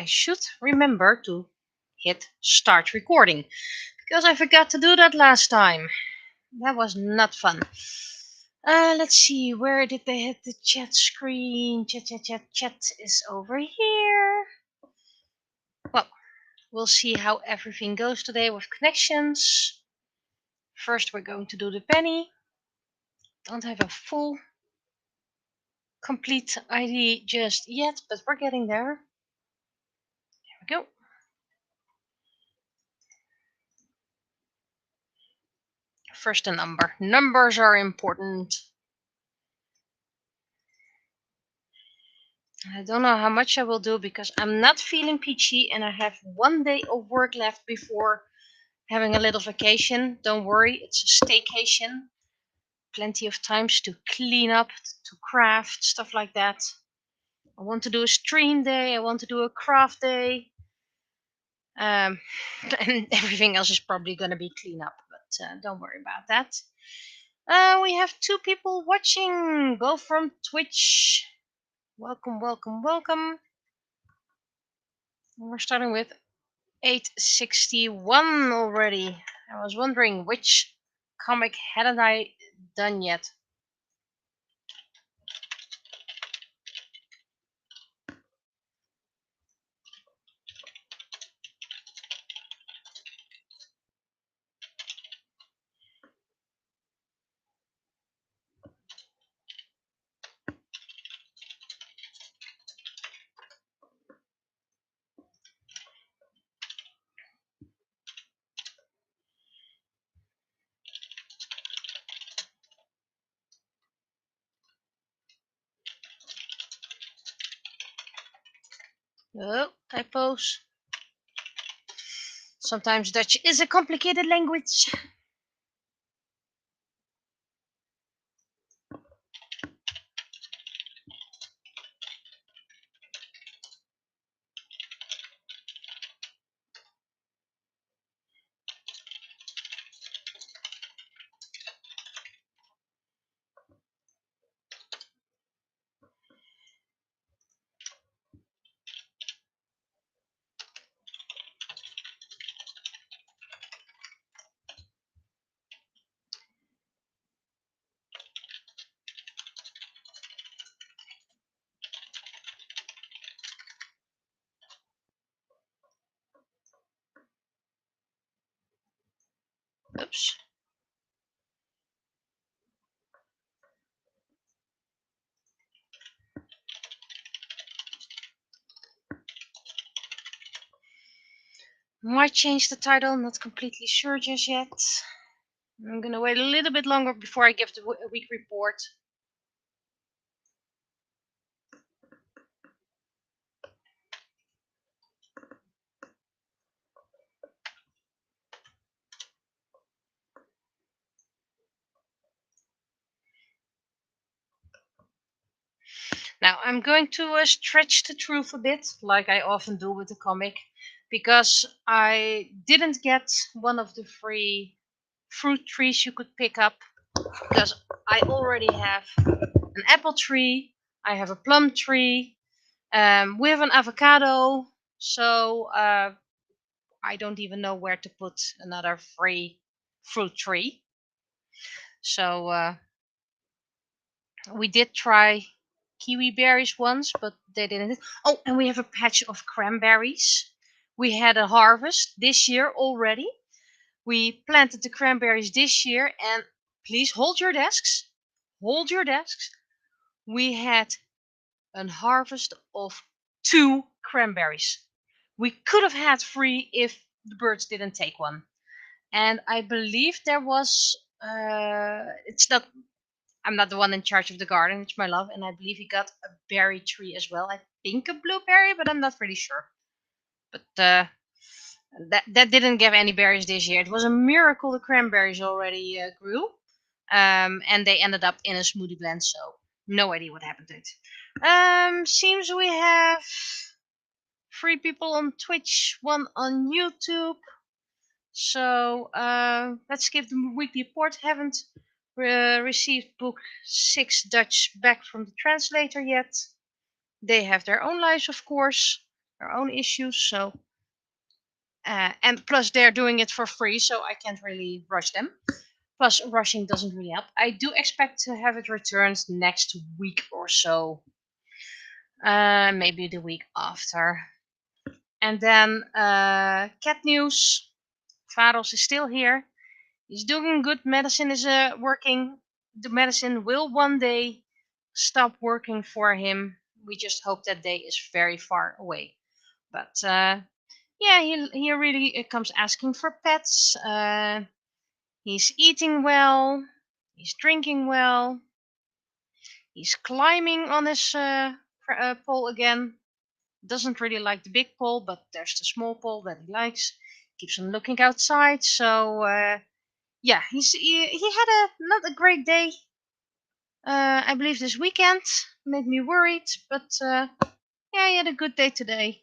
I should remember to hit start recording, because I forgot to do that last time. That was not fun. Let's see, where did they hit the chat screen? Chat is over here. Well, we'll see how everything goes today with connections. First, we're going to do the penny. Don't have a full complete ID just yet, but we're getting there. There we go. First, a number. Numbers are important. I don't know how much I will do because I'm not feeling peachy and I have 1 day of work left before having a little vacation. Don't worry, it's a staycation. Plenty of times to clean up, to craft, stuff like that. I want to do a stream day, I want to do a craft day. And everything else is probably going to be clean up, but don't worry about that. We have 2 people watching, both from Twitch. Welcome, welcome, welcome. We're starting with 861 already. I was wondering which comic hadn't I done yet. Oh, typos. Sometimes Dutch is a complicated language. Oops. Might change the title, not completely sure just yet. I'm gonna wait a little bit longer before I give the week report. Now, I'm going to stretch the truth a bit, like I often do with the comic, because I didn't get one of the free fruit trees you could pick up, because I already have an apple tree, I have a plum tree, we have an avocado, so I don't even know where to put another free fruit tree. So we did try kiwi berries once, but they didn't. Oh, and we have a patch of cranberries. We had a harvest this year already. We planted the cranberries this year, and please hold your desks. Hold your desks. We had a harvest of 2 cranberries. We could have had 3 if the birds didn't take one. And I believe there was. It's not. I'm not the one in charge of the garden, it's my love, and I believe he got a berry tree as well. I think a blueberry, but I'm not really sure. But that didn't give any berries this year. It was a miracle the cranberries already grew, and they ended up in a smoothie blend. So no idea what happened to it. Seems we have 3 people on Twitch, 1 on YouTube. So let's give them a weekly report. Haven't received book 6 Dutch back from the translator yet. They have their own lives, of course. their own issues. So, and plus they're doing it for free, so I can't really rush them. Plus, rushing doesn't really help. I do expect to have it returned next week or so. Maybe the week after. And then cat news. Varos is still here. He's doing good. Medicine is working. The medicine will one day stop working for him. We just hope that day is very far away. But yeah, he really comes asking for pets. He's eating well. He's drinking well. He's climbing on his pole again. Doesn't really like the big pole, but there's the small pole that he likes. Keeps on looking outside. So yeah, he had a not a great day. I believe this weekend made me worried, but yeah, he had a good day today.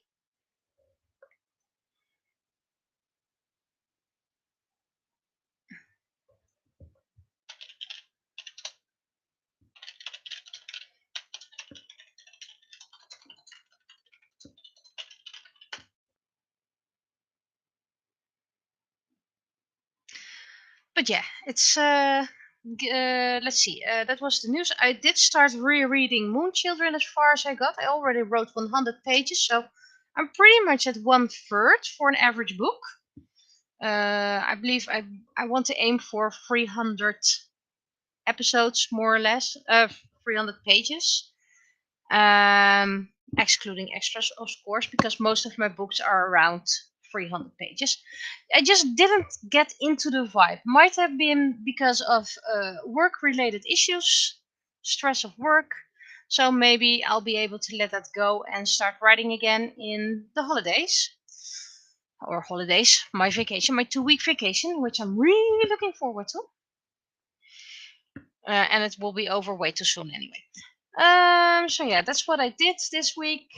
But yeah, it's let's see. That was the news. I did start rereading Moon Children as far as I got. I already wrote 100 pages, so I'm pretty much at 1/3 for an average book. I believe I want to aim for 300 episodes, more or less, 300 pages, um, excluding extras, of course, because most of my books are around 300 pages. I just didn't get into the vibe. Might have been because of work-related issues, stress of work. So maybe I'll be able to let that go and start writing again in the holidays. Or holidays, my vacation, my 2-week vacation, which I'm really looking forward to. And it will be over way too soon anyway. So yeah, that's what I did this week,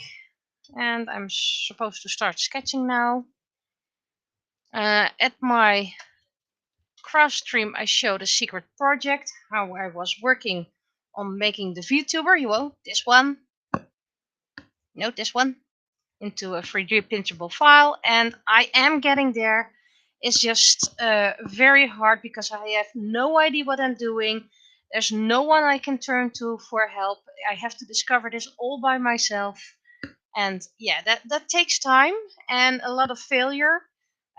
and I'm supposed to start sketching now. At my craft stream, I showed a secret project, how I was working on making the VTuber. You know, this one. Note this one. Into a 3D printable file, and I am getting there. It's just very hard because I have no idea what I'm doing. There's no one I can turn to for help. I have to discover this all by myself, and yeah, that takes time and a lot of failure,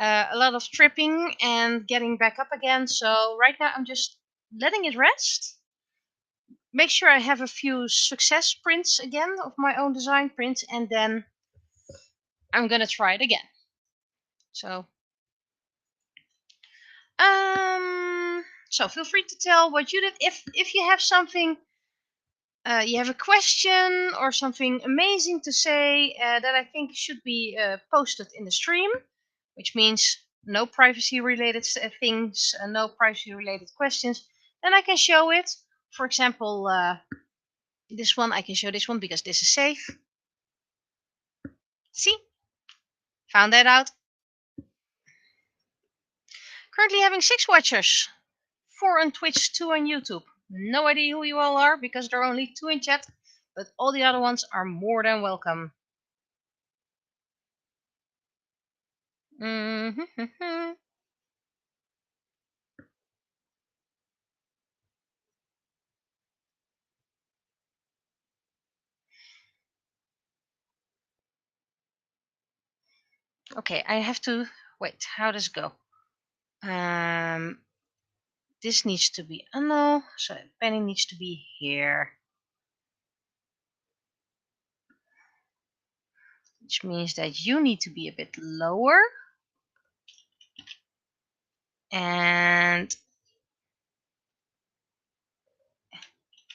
a lot of tripping and getting back up again. So right now I'm just letting it rest. Make sure I have a few success prints again of my own design prints, and then I'm gonna try it again. So, so feel free to tell what you did. If you have something, you have a question or something amazing to say that I think should be posted in the stream, which means no privacy related things, no privacy related questions, then I can show it. For example, this one I can show this one because this is safe. See, found that out. Currently having 6 watchers. 4 on Twitch, 2 on YouTube. No idea who you all are because there are only 2 in chat, but all the other ones are more than welcome. Mm-hmm. Okay, I have to wait. How does it go? This needs to be no, so Penny needs to be here, which means that you need to be a bit lower, and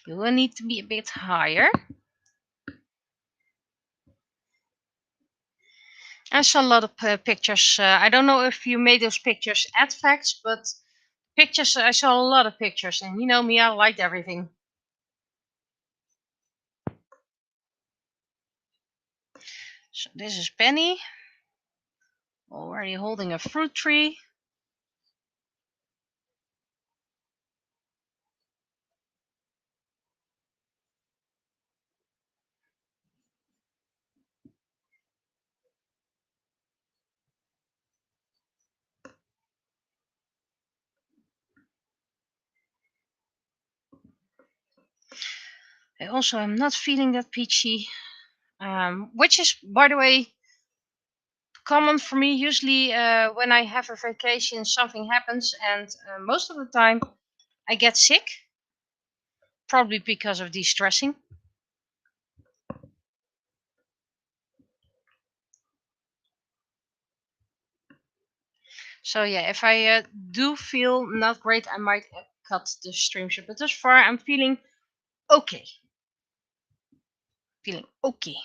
you will need to be a bit higher. I saw a lot of pictures. I don't know if you made those pictures at facts, but pictures. I saw a lot of pictures, and you know me, I liked everything. So this is Penny, already holding a fruit tree. I also am not feeling that peachy, which is, by the way, common for me. Usually, when I have a vacation, something happens, and most of the time I get sick, probably because of de-stressing. So yeah, if I do feel not great, I might cut the stream share. But thus far, I'm feeling okay. Feeling okay.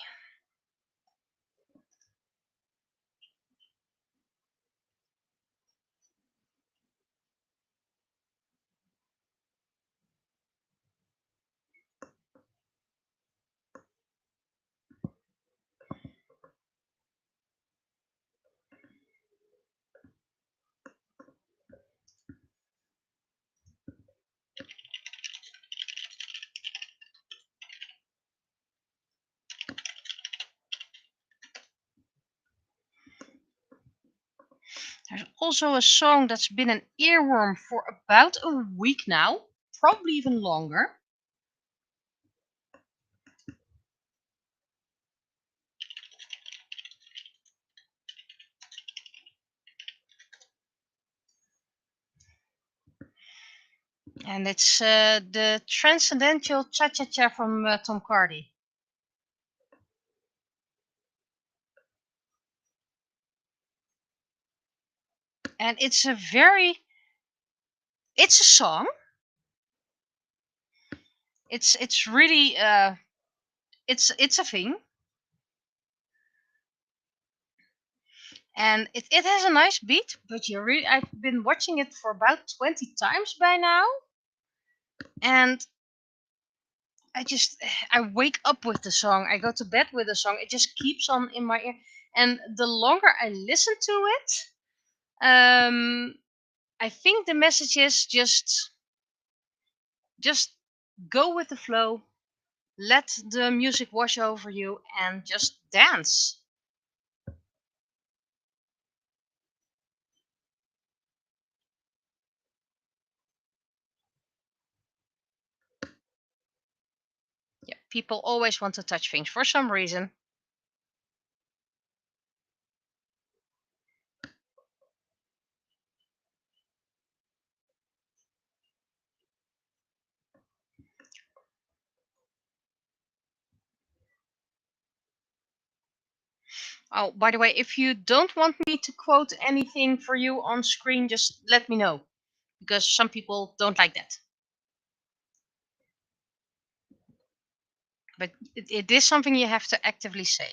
There's also a song that's been an earworm for about a week now, probably even longer. And it's the Transcendental Cha Cha Cha from Tom Cardy. And it's it's a song. It's really it's a thing. And it has a nice beat, but I've been watching it for about 20 times by now. And I wake up with the song. I go to bed with the song. It just keeps on in my ear. And the longer I listen to it, I think the message is just go with the flow, let the music wash over you, and just dance. Yeah, people always want to touch things for some reason. Oh, by the way, if you don't want me to quote anything for you on screen, just let me know, because some people don't like that. But it is something you have to actively say.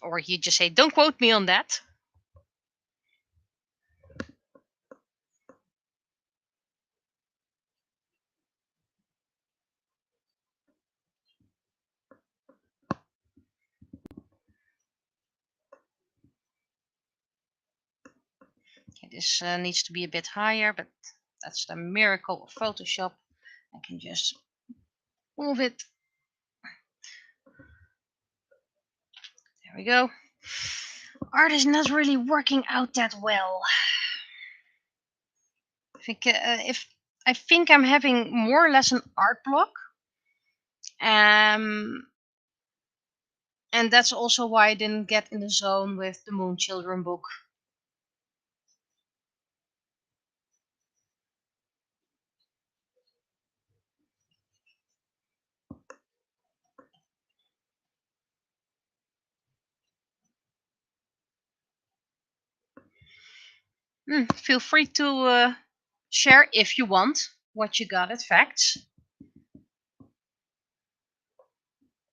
Or you just say, don't quote me on that. Okay, this needs to be a bit higher, but that's the miracle of Photoshop. I can just move it. There we go. Art is not really working out that well. I think I'm having more or less an art block. Um, and that's also why I didn't get in the zone with the Moon Children book. Feel free to share if you want what you got at Facts.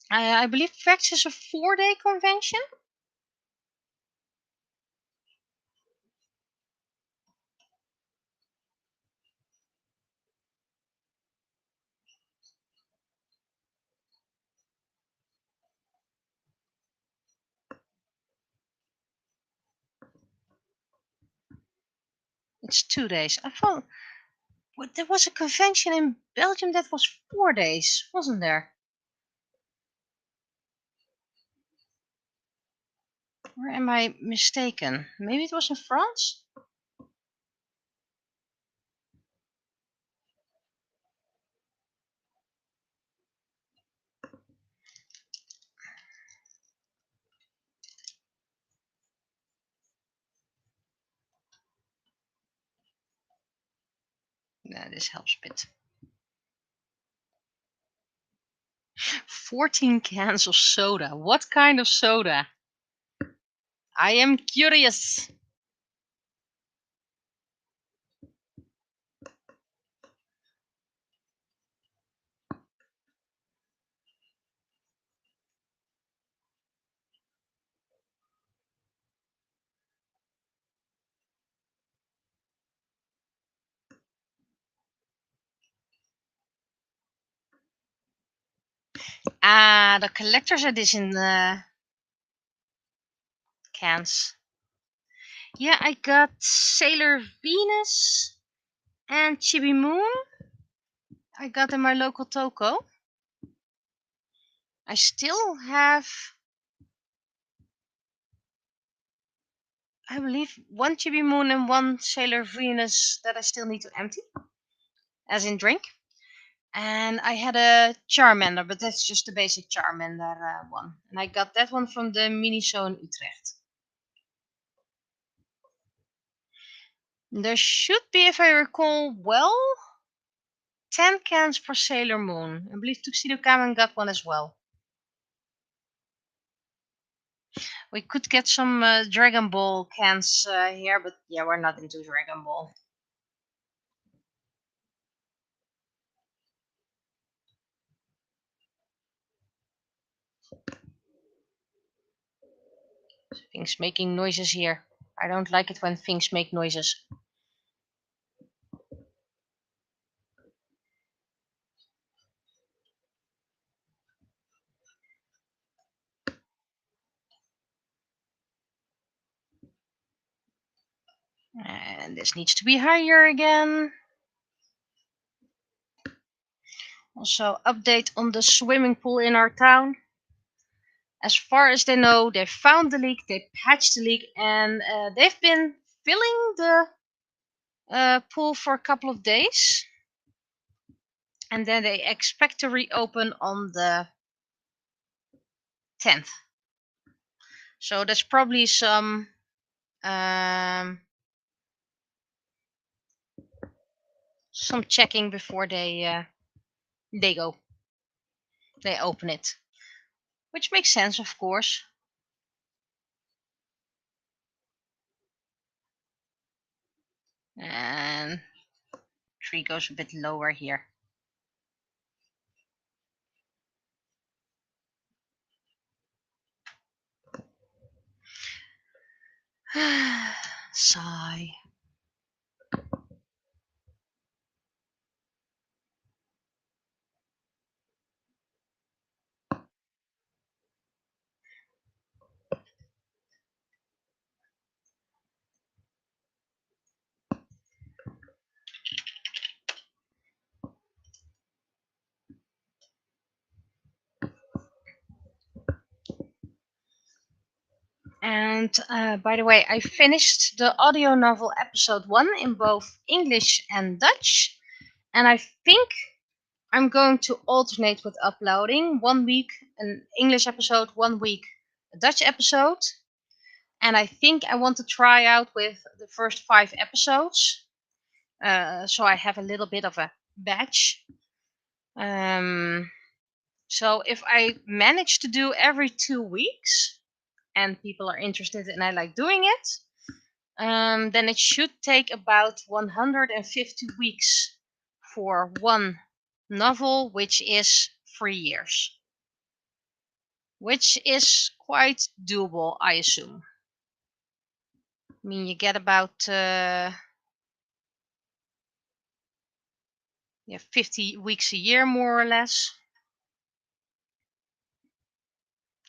I believe Facts is a 4-day convention. It's 2 days. I thought there was a convention in Belgium that was 4 days, wasn't there? Or am I mistaken? Maybe it was in France? This helps a bit. 14 cans of soda. What kind of soda? I am curious. The collector's edition cans. Yeah, I got Sailor Venus and Chibi Moon. I got in my local toko. I still have, I believe, one Chibi Moon and one Sailor Venus that I still need to empty, as in drink. And I had a Charmander, but that's just the basic Charmander one. And I got that one from the mini show in Utrecht. There should be, if I recall well, 10 cans for Sailor Moon. I believe Tuxedo Kamen got one as well. We could get some Dragon Ball cans here, but yeah, we're not into Dragon Ball. Things making noises here. I don't like it when things make noises. And this needs to be higher again. Also, update on the swimming pool in our town. As far as they know, they found the leak, they patched the leak, and they've been filling the pool for a couple of days. And then they expect to reopen on the 10th. So there's probably some checking before they open it, which makes sense, of course. And tree goes a bit lower here. Sigh. And by the way, I finished the audio novel episode 1 in both English and Dutch. And I think I'm going to alternate with uploading. 1 week an English episode, 1 week a Dutch episode. And I think I want to try out with the first 5 episodes. So I have a little bit of a batch. So if I manage to do every 2 weeks and people are interested and I like doing it, then it should take about 150 weeks for one novel, which is 3 years. Which is quite doable, I assume. I mean, you get about 50 weeks a year, more or less.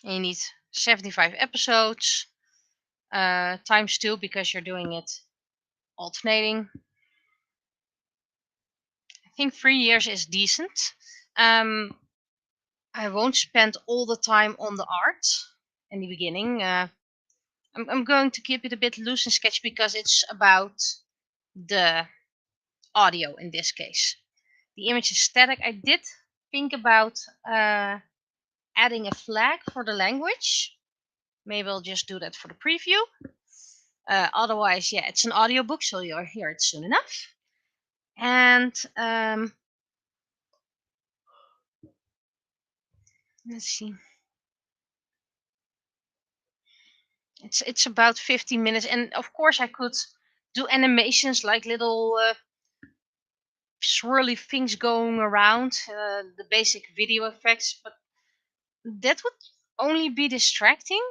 And you need 75 episodes times 2 because you're doing it alternating. I think 3 years is decent. I won't spend all the time on the art in the beginning. I'm going to keep it a bit loose and sketch because it's about the audio in this case. The image is static. I did think about adding a flag for the language. Maybe I'll just do that for the preview. Otherwise, yeah, it's an audiobook, so you'll hear it soon enough. And let's see. It's about 15 minutes, and of course I could do animations like little swirly things going around, the basic video effects, but that would only be distracting.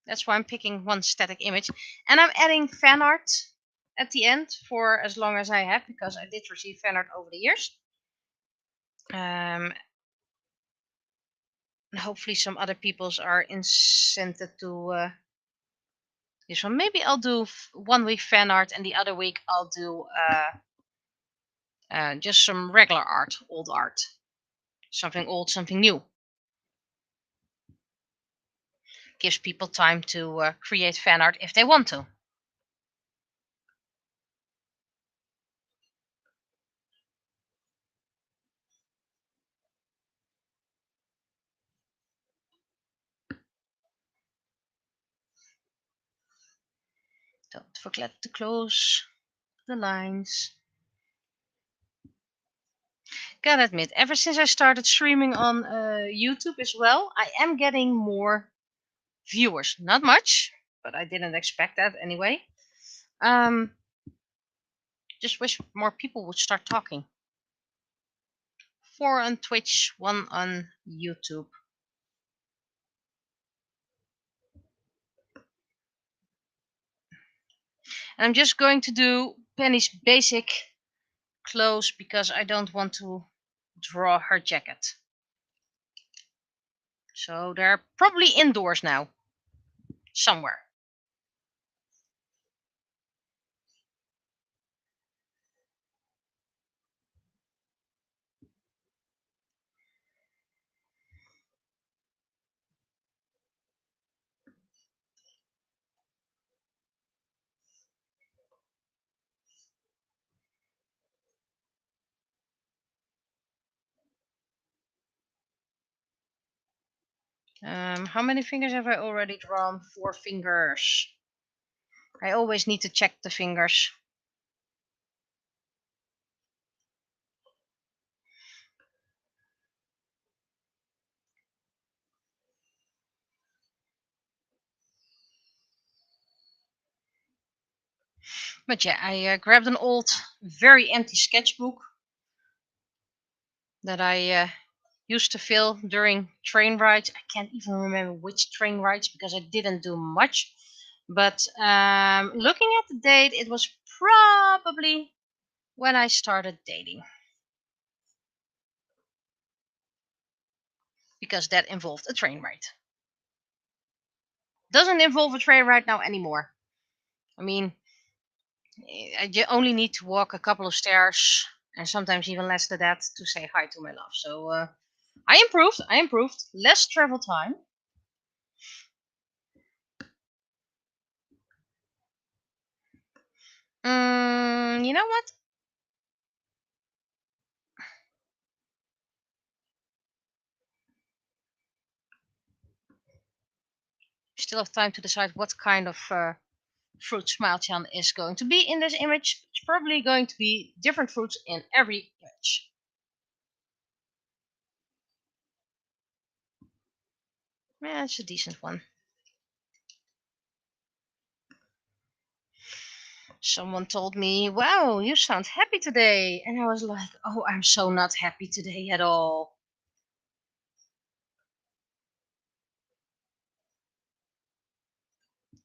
That's why I'm picking one static image, and I'm adding fan art at the end for as long as I have, because I did receive fan art over the years. And hopefully some other peoples are incented to this one. Maybe I'll do 1 week fan art, and the other week I'll do just some regular art, old art. Something old, something new. Gives people time to create fan art if they want to. Don't forget to close the lines. Gotta admit, ever since I started streaming on YouTube as well, I am getting more viewers. Not much, but I didn't expect that anyway. Just wish more people would start talking. 4 on Twitch, 1 on YouTube. And I'm just going to do Penny's basic clothes because I don't want to draw her jacket. So they're probably indoors now. Somewhere. How many fingers have I already drawn? 4 fingers. I always need to check the fingers. But yeah, I grabbed an old, very empty sketchbook that I used to fill during train rides. I can't even remember which train rides because I didn't do much. But looking at the date, it was probably when I started dating. Because that involved a train ride. Doesn't involve a train ride now anymore. I mean, you only need to walk a couple of stairs, and sometimes even less than that, to say hi to my love. So I improved. I improved. Less travel time. You know what? Still have time to decide what kind of fruit Smilechan is going to be in this image. It's probably going to be different fruits in every image. Yeah, it's a decent one. Someone told me, "Wow, you sound happy today." And I was like, "Oh, I'm so not happy today at all."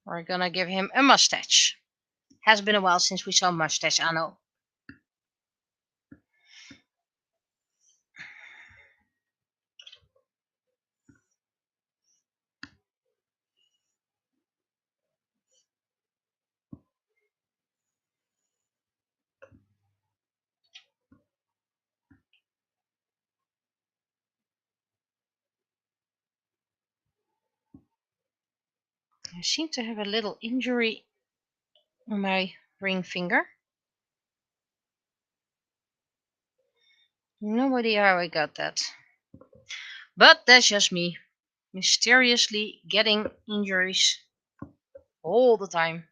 We're gonna give him a mustache. Has been a while since we saw mustache, I know. I seem to have a little injury on my ring finger. No idea how I got that. But that's just me. Mysteriously getting injuries all the time.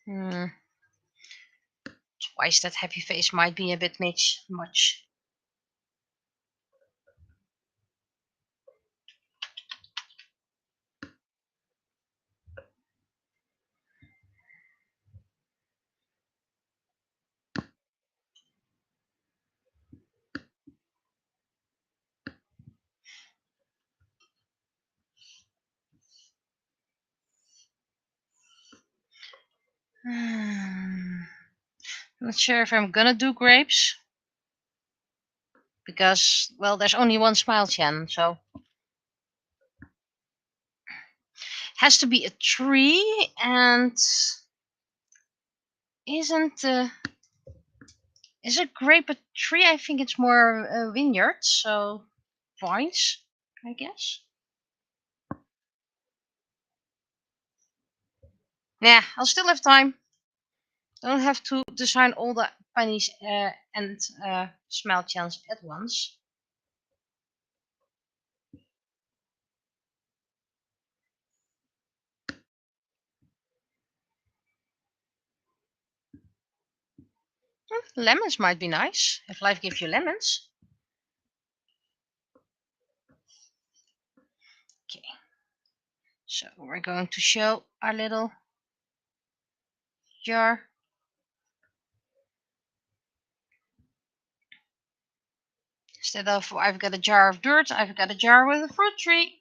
Hmm. Twice that happy face might be a bit much. Hmm. Not sure if I'm gonna do grapes because, well, there's only one smile chan, so has to be a tree and isn't is a grape a tree? I think it's more a vineyard, so vines, I guess. Yeah, I'll still have time. Don't have to design all the bunnies and smile chans at once. Lemons might be nice if life gives you lemons. Okay, so we're going to show our little jar. Instead of I've got a jar of dirt, I've got a jar with a fruit tree.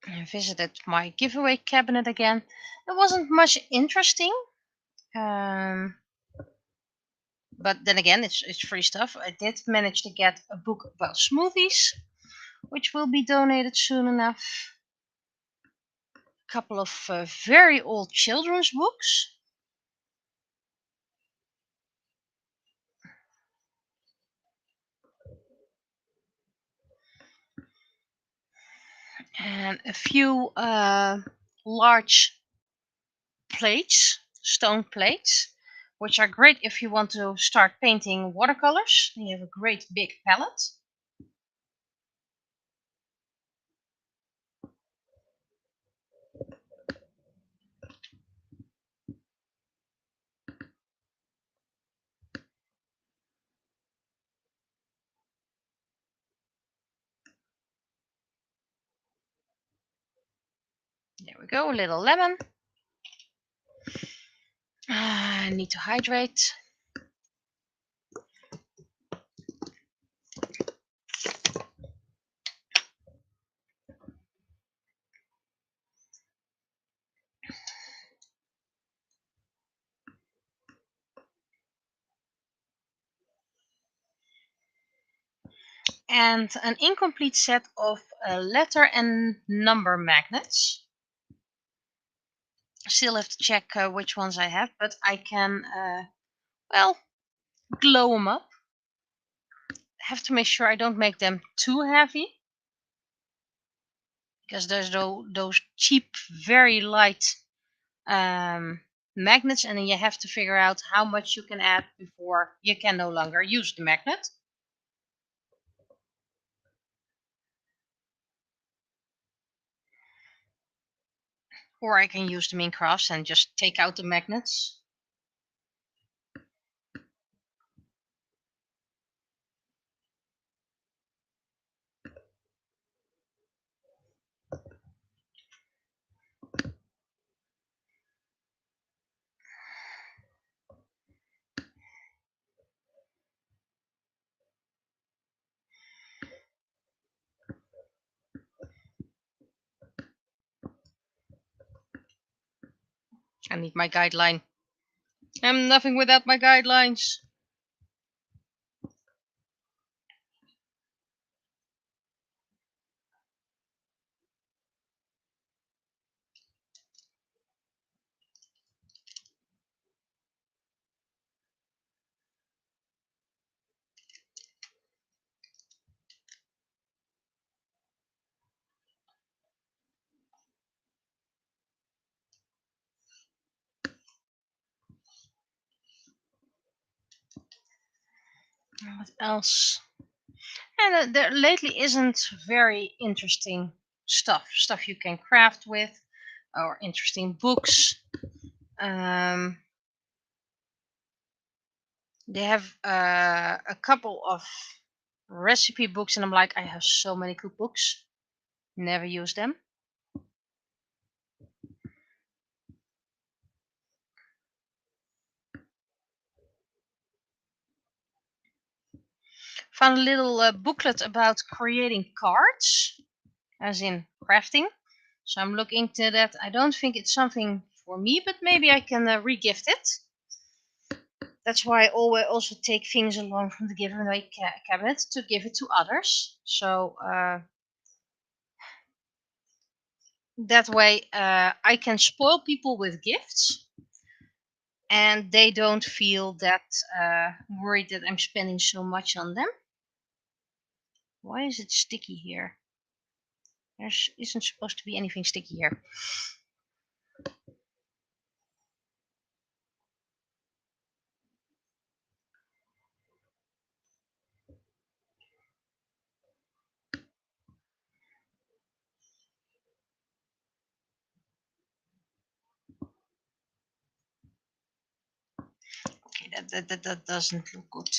I visited my giveaway cabinet again. It wasn't much interesting. Um, but then again, it's free stuff. I did manage to get a book about smoothies, which will be donated soon enough. A couple of very old children's books. And a few large plates, stone plates, which are great if you want to start painting watercolors. You have a great big palette. There we go, a little lemon. I need to hydrate. And an incomplete set of letter and number magnets. Still have to check which ones I have, but I can, well, glow them up. Have to make sure I don't make them too heavy, because there's those cheap, very light magnets, and then you have to figure out how much you can add before you can no longer use the magnet. Or I can use them in crafts and just take out the magnets. I need my guideline. I'm nothing without my guidelines. What else? And there lately isn't very interesting stuff you can craft with, or interesting books. Um, they have a couple of recipe books, and I'm like, I have so many cookbooks, never use them. Found a little booklet about creating cards, as in crafting. So I'm looking into that. I don't think it's something for me, but maybe I can regift it. That's why I always also take things along from the giveaway cabinet to give it to others. So that way I can spoil people with gifts, and they don't feel that worried that I'm spending so much on them. Why is it sticky here? There isn't supposed to be anything sticky here. Okay, that doesn't look good.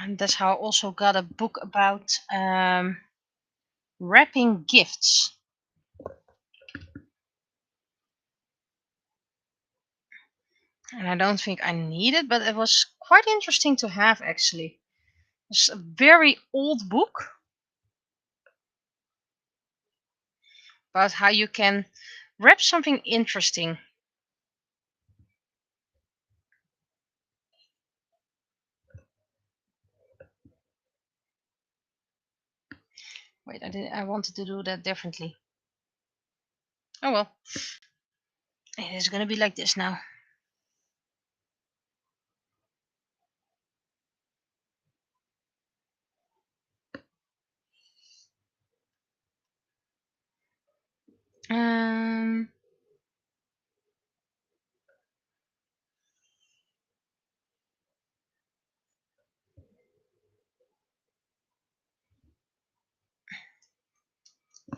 And that's how I also got a book about wrapping gifts. And I don't think I need it, but it was quite interesting to have actually. It's a very old book about how you can wrap something interesting. Wait, I wanted to do that differently. Oh well. It is gonna be like this now. Um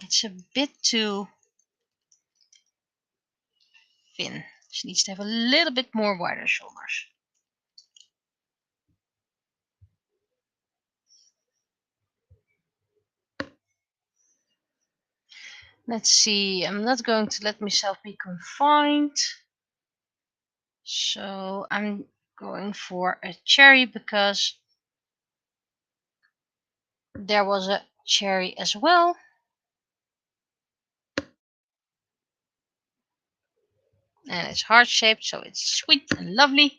it's a bit too thin. She needs to have a little bit more wider shoulders. Let's see, I'm not going to let myself be confined. So I'm going for a cherry because there was a cherry as well. And it's heart shaped, so it's sweet and lovely.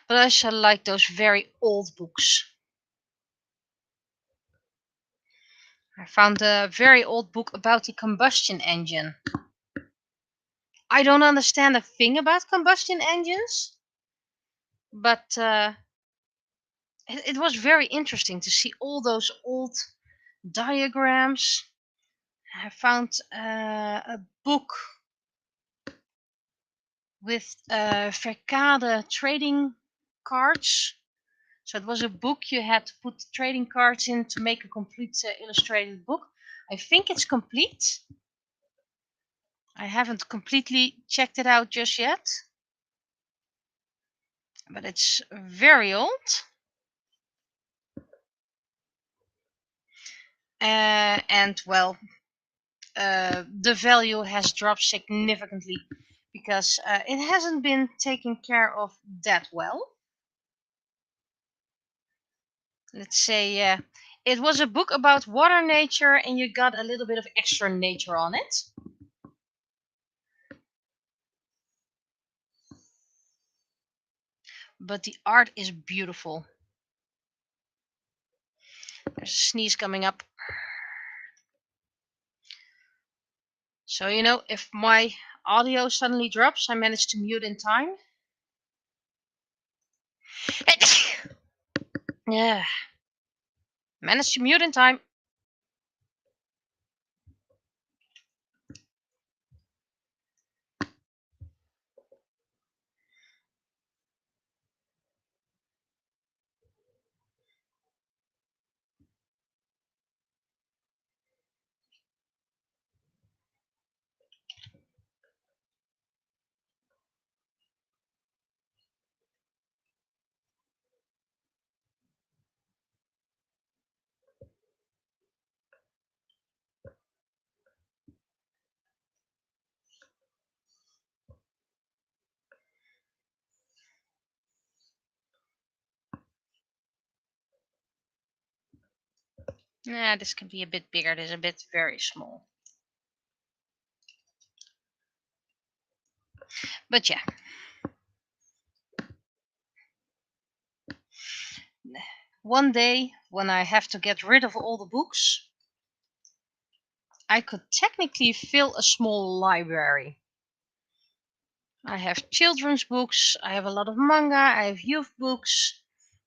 But I also like those very old books. I found a very old book about the combustion engine. I don't understand a thing about combustion engines, but it was very interesting to see all those old diagrams. I found a book with Verkade trading cards. So it was a book you had to put trading cards in to make a complete illustrated book. I think it's complete. I haven't completely checked it out just yet, but it's very old. And well, the value has dropped significantly because it hasn't been taken care of that well. Let's say it was a book about water nature, and you got a little bit of extra nature on it. But the art is beautiful. There's a sneeze coming up. So, if my audio suddenly drops. I managed to mute in time. Yeah, managed to mute in time. Yeah, this can be a bit bigger. This is a bit very small. But yeah. One day, when I have to get rid of all the books, I could technically fill a small library. I have children's books, I have a lot of manga, I have youth books,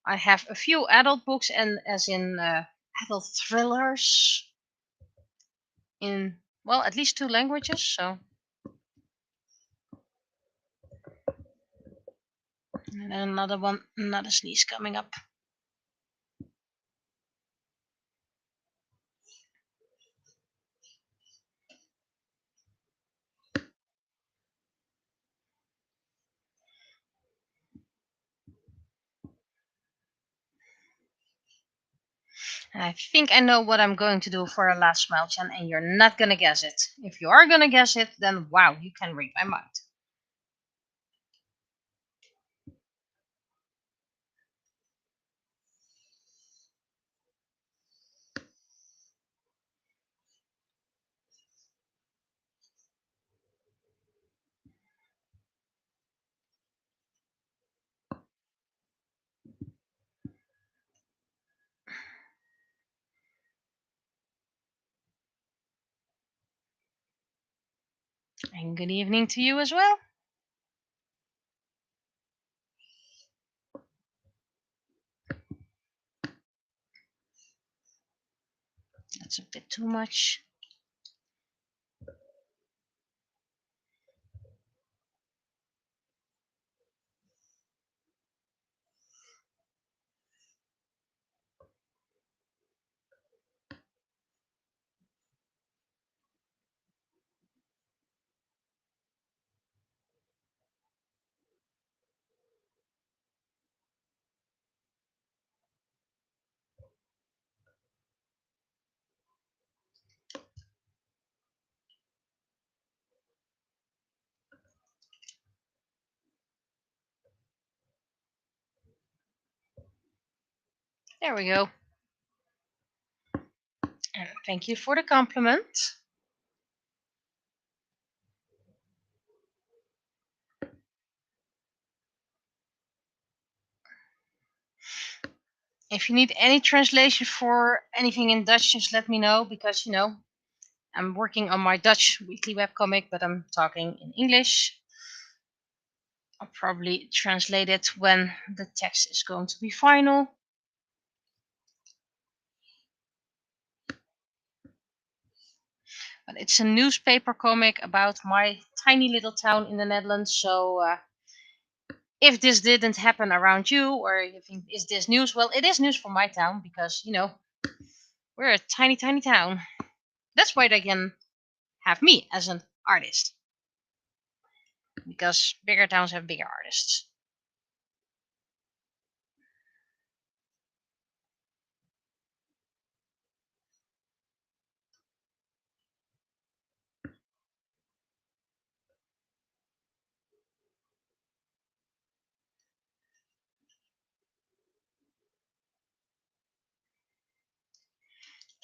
I have a few adult books, and as in adult thrillers in, well, at least 2 languages. So, and then another one, another sneeze coming up. I think I know what I'm going to do for a last smile, Chen, and you're not gonna guess it. If you are gonna guess it, then wow, you can read my mind. And good evening to you as well. That's a bit too much. There we go. And thank you for the compliment. If you need any translation for anything in Dutch, just let me know, because I'm working on my Dutch weekly webcomic, but I'm talking in English. I'll probably translate it when the text is going to be final. But it's a newspaper comic about my tiny little town in the Netherlands. So if this didn't happen around you, or you think, is this news? Well, it is news for my town, because, we're a tiny, tiny town. That's why they can have me as an artist. Because bigger towns have bigger artists.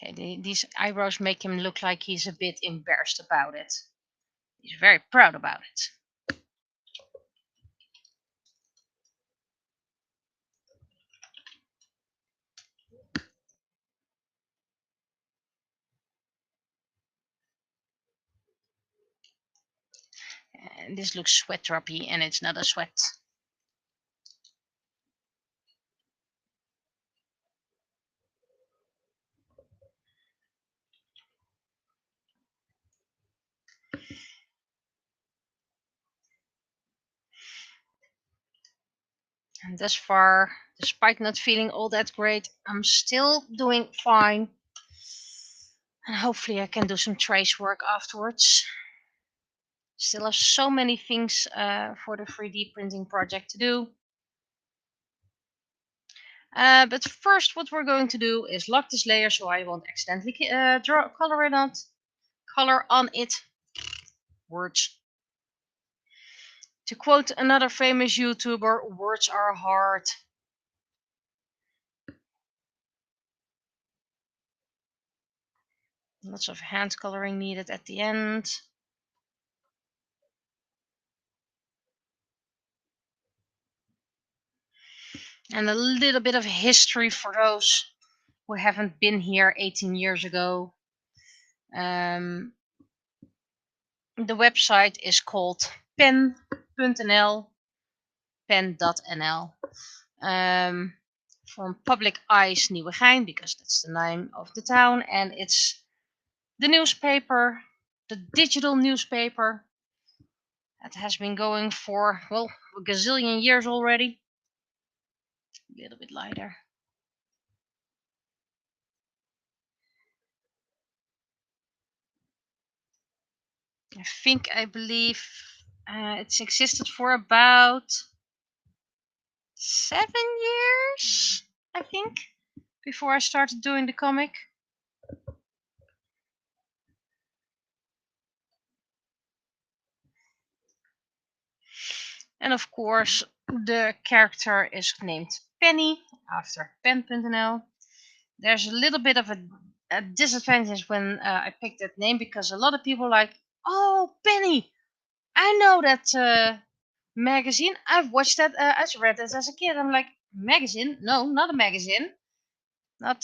Okay, these eyebrows make him look like he's a bit embarrassed about it. He's very proud about it. And this looks sweat droppy, and it's not a sweat. And thus far, despite not feeling all that great, I'm still doing fine. And hopefully I can do some trace work afterwards. Still have so many things for the 3D printing project to do. But first, what we're going to do is lock this layer so I won't accidentally draw color on it. Words. To quote another famous YouTuber, words are hard. Lots of hand coloring needed at the end. And a little bit of history for those who haven't been here 18 years ago. The website is called pen.nl, pen.nl. From Public Eyes Nieuwegein, because that's the name of the town, and it's the newspaper, the digital newspaper that has been going for, well, a gazillion years already. A little bit lighter. I believe it's existed for about 7 years, I think, before I started doing the comic. And of course, the character is named Penny after pen.nl. There's a little bit of a disadvantage when I picked that name, because a lot of people are like, oh, Penny, I know that magazine. I've watched that. I read that as a kid. I'm like, magazine? No, not a magazine. Not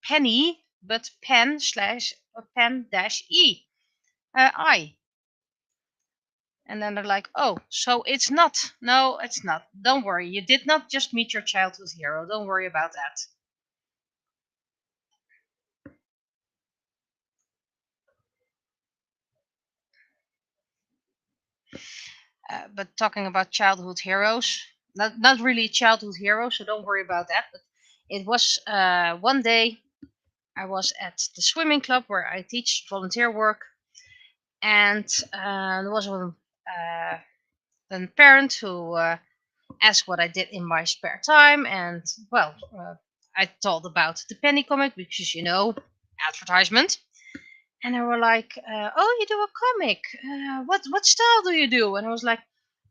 Penny, but pen dash E. I. And then they're like, oh, so it's not. No, it's not. Don't worry. You did not just meet your childhood hero. Don't worry about that. But talking about childhood heroes, not really childhood heroes, so don't worry about that. But it was one day I was at the swimming club where I teach volunteer work, and there was a parent who asked what I did in my spare time, and well, I told about the penny comic, because advertisement. And they were like, "Oh, you do a comic? What style do you do?" And I was like,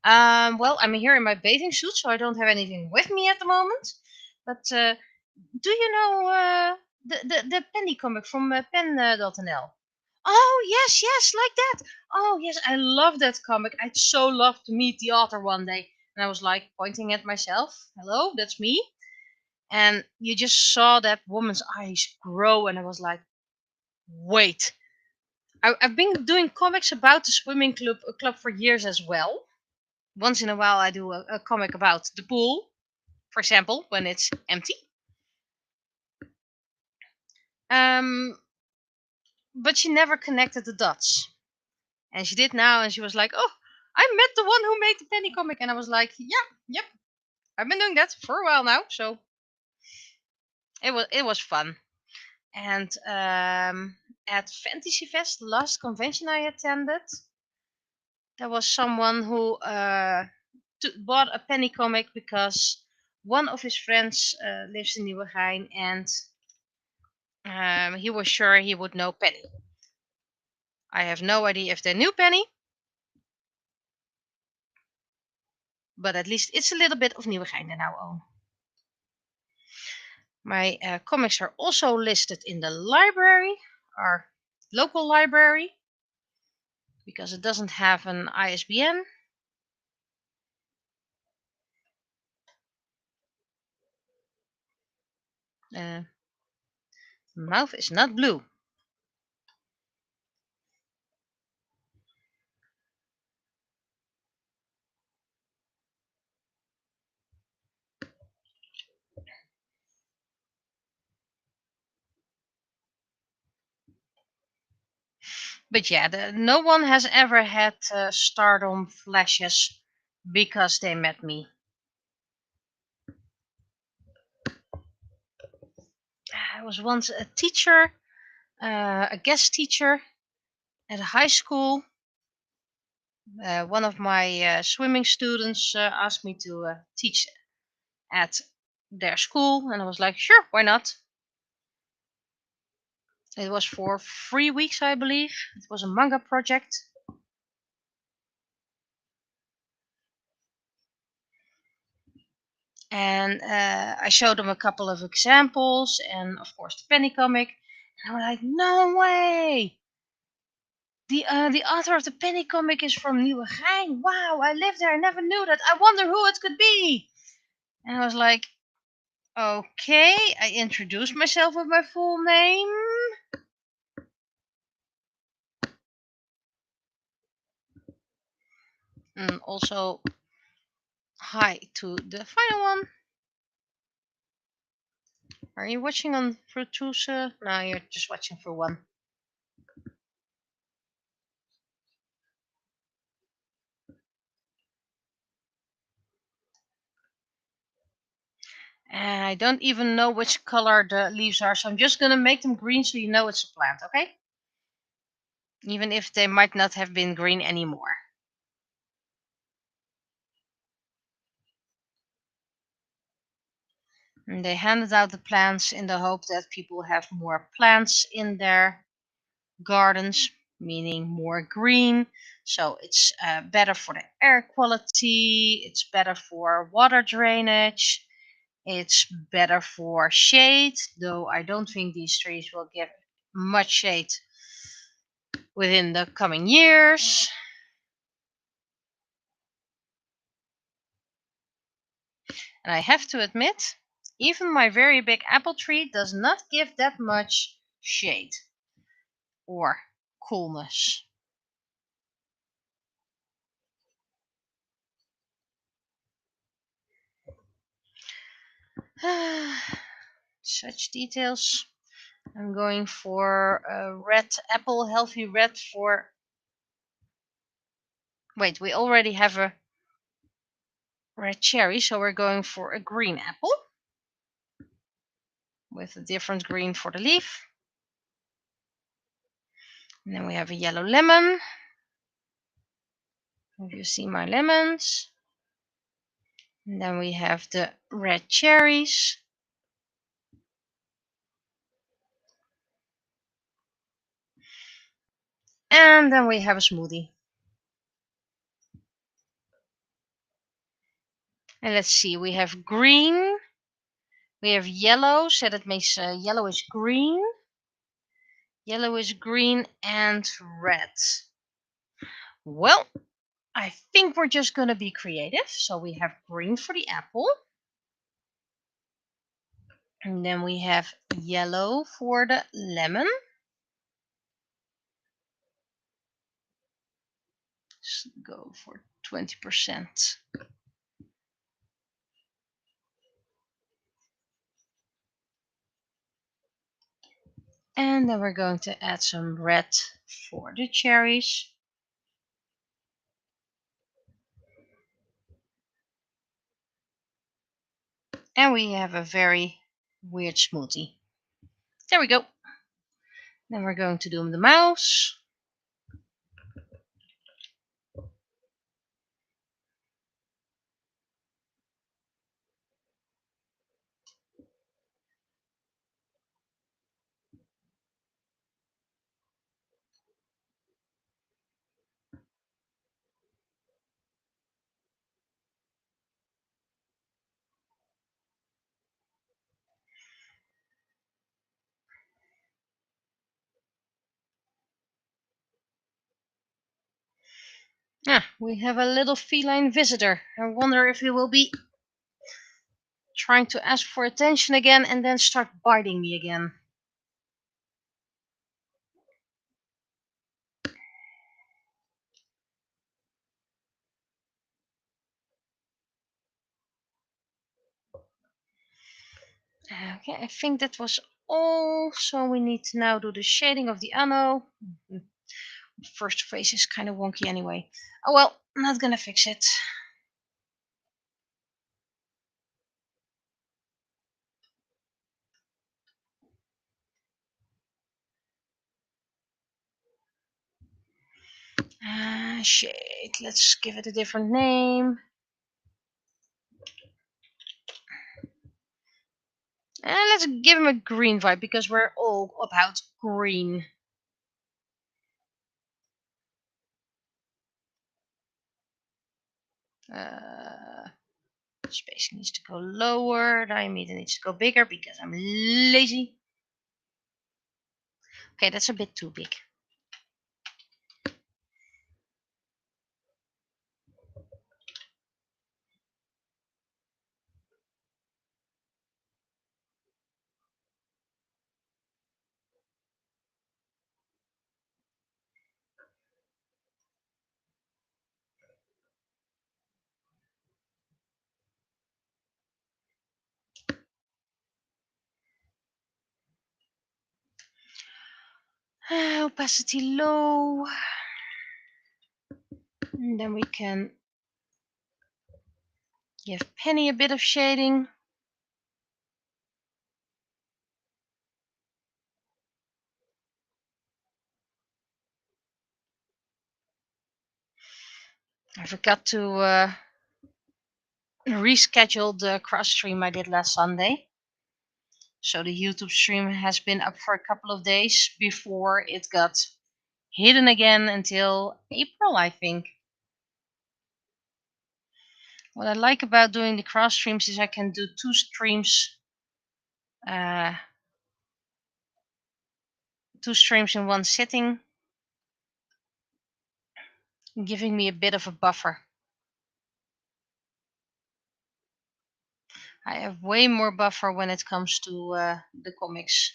"Well, I'm here in my bathing suit, so I don't have anything with me at the moment. But do you know the penny comic from pen.nl?" Oh yes, like that. Oh yes, I love that comic. I'd so love to meet the author one day. And I was like pointing at myself. Hello, that's me. And you just saw that woman's eyes grow, and I was like, wait. I've been doing comics about the swimming club for years as well. Once in a while, I do a comic about the pool, for example, when it's empty. Um, but she never connected the dots, and she did now. And she was like, "Oh, I met the one who made the penny comic," and I was like, "Yeah, yep, I've been doing that for a while now." So it was fun. And at Fantasy Fest, the last convention I attended, there was someone who bought a penny comic because one of his friends lives in Nieuwegein, and he was sure he would know Penny. I have no idea if they knew Penny, but at least it's a little bit of Nieuwegein they now own. My comics are also listed in the library, our local library, because it doesn't have an ISBN. Mouth is not blue. But yeah, no one has ever had stardom flashes because they met me. I was once a teacher, a guest teacher at a high school. One of my swimming students asked me to teach at their school, and I was like, sure, why not? It was for 3 weeks, I believe. It was a manga project. And I showed them a couple of examples, and of course the penny comic. And I was like, no way! The author of the penny comic is from Nieuwegein. Wow, I lived there. I never knew that. I wonder who it could be. And I was like, okay. I introduced myself with my full name. And also, hi to the final one. Are you watching on Fruitose? No, you're just watching for one. And I don't even know which color the leaves are, so I'm just gonna make them green so you know it's a plant, okay? Even if they might not have been green anymore. And they handed out the plants in the hope that people have more plants in their gardens, meaning more green. So it's better for the air quality, it's better for water drainage, it's better for shade, though I don't think these trees will give much shade within the coming years. And I have to admit, even my very big apple tree does not give that much shade or coolness. Such details. I'm going for a red apple, healthy red for... Wait, we already have a red cherry, so we're going for a green apple with a different green for the leaf. And then we have a yellow lemon. If you see my lemons. And then we have the red cherries. And then we have a smoothie. And let's see, we have green. We have yellow, so that makes yellow is green. Yellow is green and red. Well, I think we're just going to be creative. So we have green for the apple. And then we have yellow for the lemon. Let's go for 20%. And then we're going to add some red for the cherries. And we have a very weird smoothie. There we go. Then we're going to do the mouse. Ah, we have a little feline visitor. I wonder if he will be trying to ask for attention again and then start biting me again. Okay, I think that was all. So we need to now do the shading of the ano. The first face is kind of wonky anyway. Oh well, I'm not gonna fix it. Shit, let's give it a different name. And let's give him a green vibe because we're all about green. Spacing needs to go lower. Diameter needs to go bigger because I'm lazy. Okay, that's a bit too big. Opacity low. And then we can give Penny a bit of shading. I forgot to reschedule the cross stream I did last Sunday. So the YouTube stream has been up for a couple of days before it got hidden again until April, I think. What I like about doing the cross streams is I can do 2 streams, 2 streams in one sitting, giving me a bit of a buffer. I have way more buffer when it comes to the comics.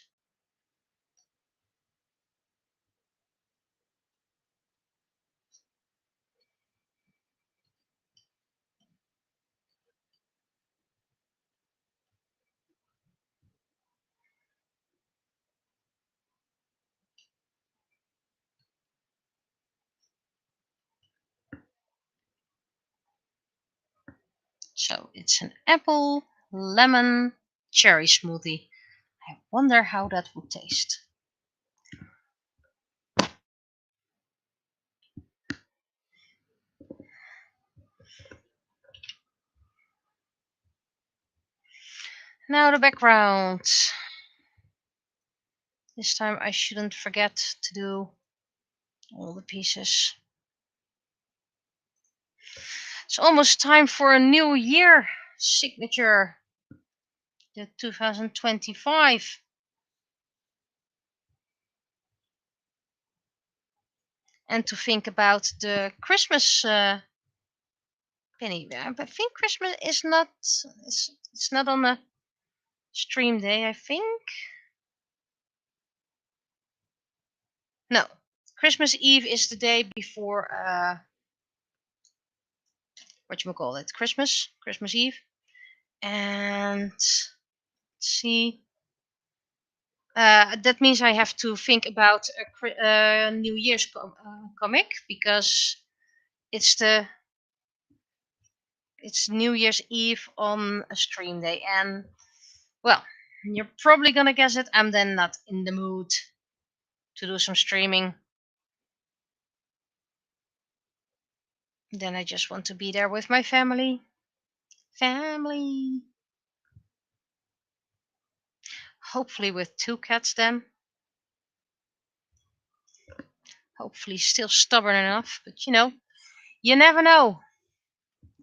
So it's an apple, lemon, cherry smoothie. I wonder how that would taste. Now the background. This time I shouldn't forget to do all the pieces. It's almost time for a new year signature. The 2025. And to think about the Christmas Penny. I think Christmas is not. It's not on a stream day. I think. No, Christmas Eve is the day before. What you call it? Christmas Eve. And let's see. That means I have to think about a New Year's comic because it's New Year's Eve on a stream day, and well, you're probably gonna guess it. I'm then not in the mood to do some streaming. Then I just want to be there with my family. Hopefully with 2 cats then. Hopefully still stubborn enough, but you never know.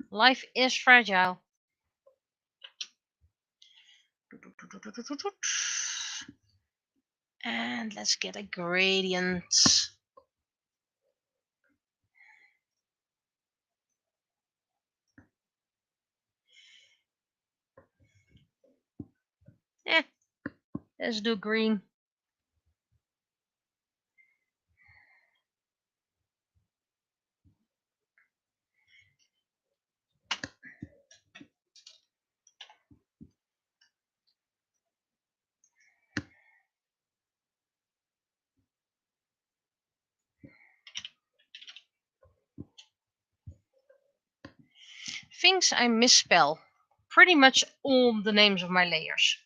Life is fragile. And let's get a gradient. Let's do green. things I misspell pretty much all the names of my layers.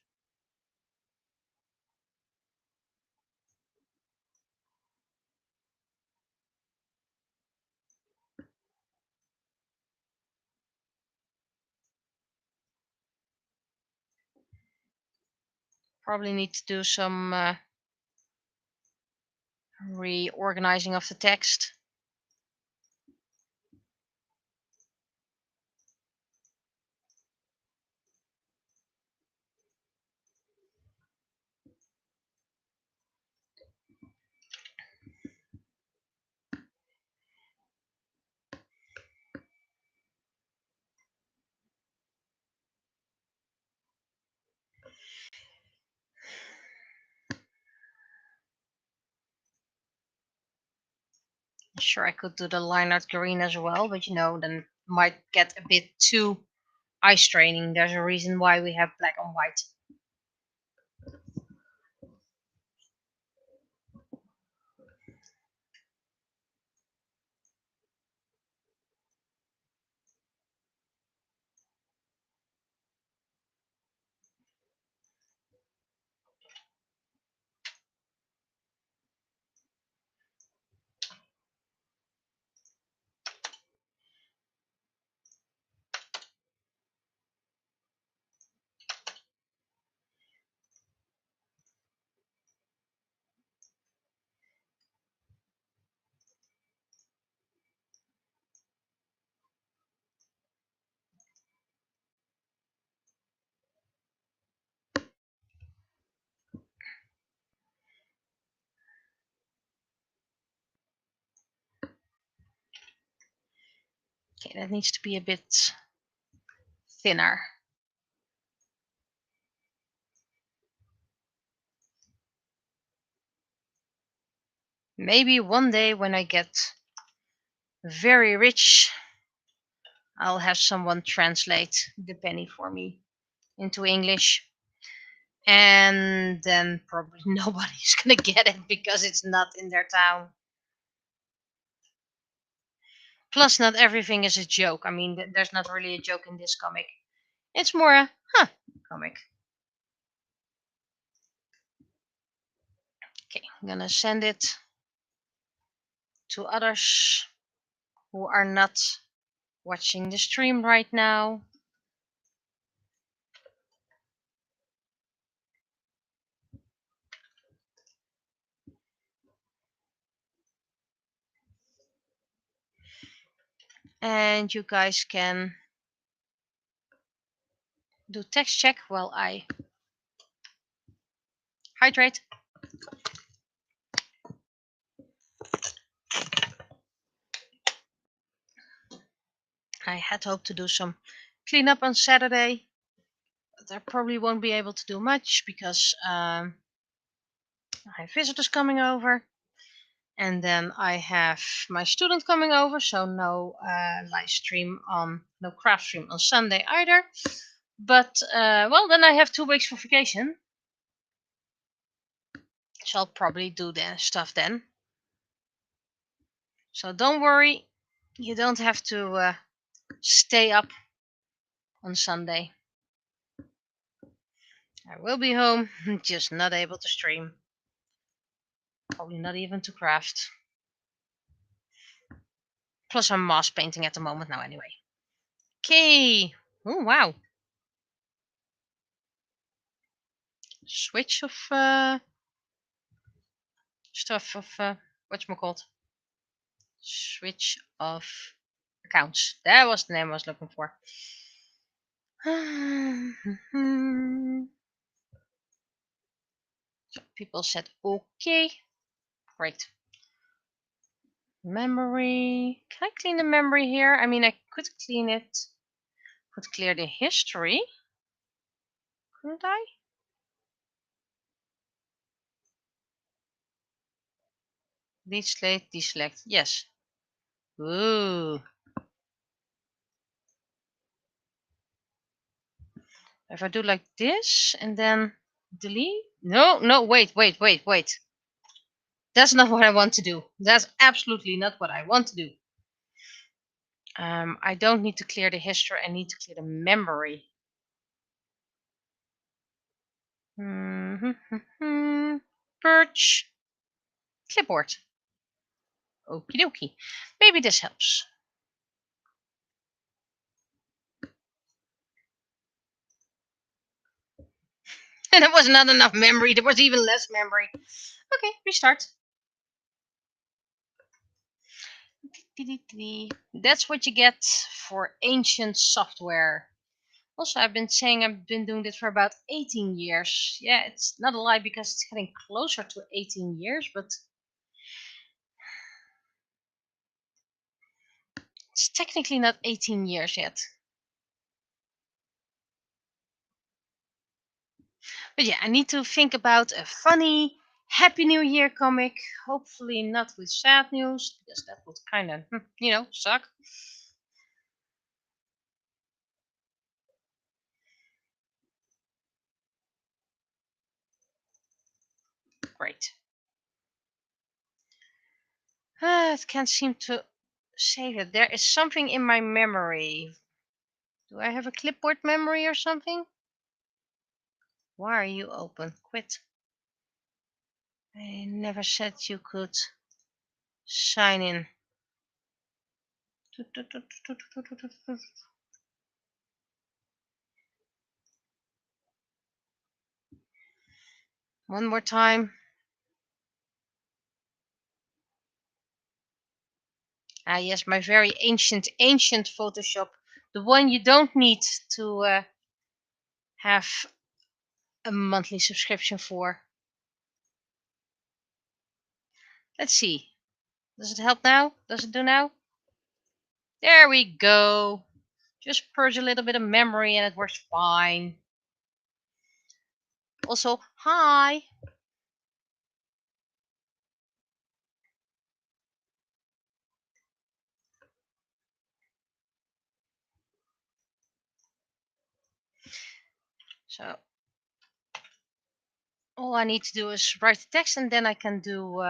Probably need to do some reorganizing of the text. Sure, I could do the line art green as well, but then might get a bit too eye straining. There's a reason why we have black on white. Okay, that needs to be a bit thinner. Maybe one day when I get very rich, I'll have someone translate the penny for me into English. And then probably nobody's gonna get it because it's not in their town. Plus, not everything is a joke. I mean, there's not really a joke in this comic. It's more a comic. Okay, I'm gonna send it to others who are not watching the stream right now. And you guys can do text check while I hydrate. I had hoped to do some cleanup on Saturday, but I probably won't be able to do much because I have visitors coming over. And then I have my student coming over, so no live stream no craft stream on Sunday either. But then I have 2 weeks for vacation, so I'll probably do the stuff then. So don't worry, you don't have to stay up on Sunday. I will be home, just not able to stream. Probably not even to craft. Plus I'm mask painting at the moment now anyway. Okay. Oh wow. Switch of stuff of whatchamacallit. Switch of accounts. That was the name I was looking for. So people said okay. Great. Memory. Can I clean the memory here? I mean, I could clean it. Could clear the history. Couldn't I? Delete, deselect. Yes. Ooh. If I do like this and then delete. No, wait. That's not what I want to do. That's absolutely not what I want to do. I don't need to clear the history. I need to clear the memory. Birch. Clipboard. Okie dokie. Maybe this helps. And it was not enough memory. There was even less memory. Okay, restart. That's what you get for ancient software. Also, I've been saying I've been doing this for about 18 years. Yeah, it's not a lie because it's getting closer to 18 years, but it's technically not 18 years yet. But yeah, I need to think about a funny Happy New Year comic. Hopefully not with sad news, because that would kind of, suck. Great. It can't seem to save it. There is something in my memory. Do I have a clipboard memory or something? Why are you open? Quit. I never said you could sign in. One more time. Ah, yes, my very ancient Photoshop. The one you don't need to have a monthly subscription for. Let's see. Does it help now? Does it do now? There we go. Just purge a little bit of memory and it works fine. Also, hi. So all I need to do is write the text and then I can do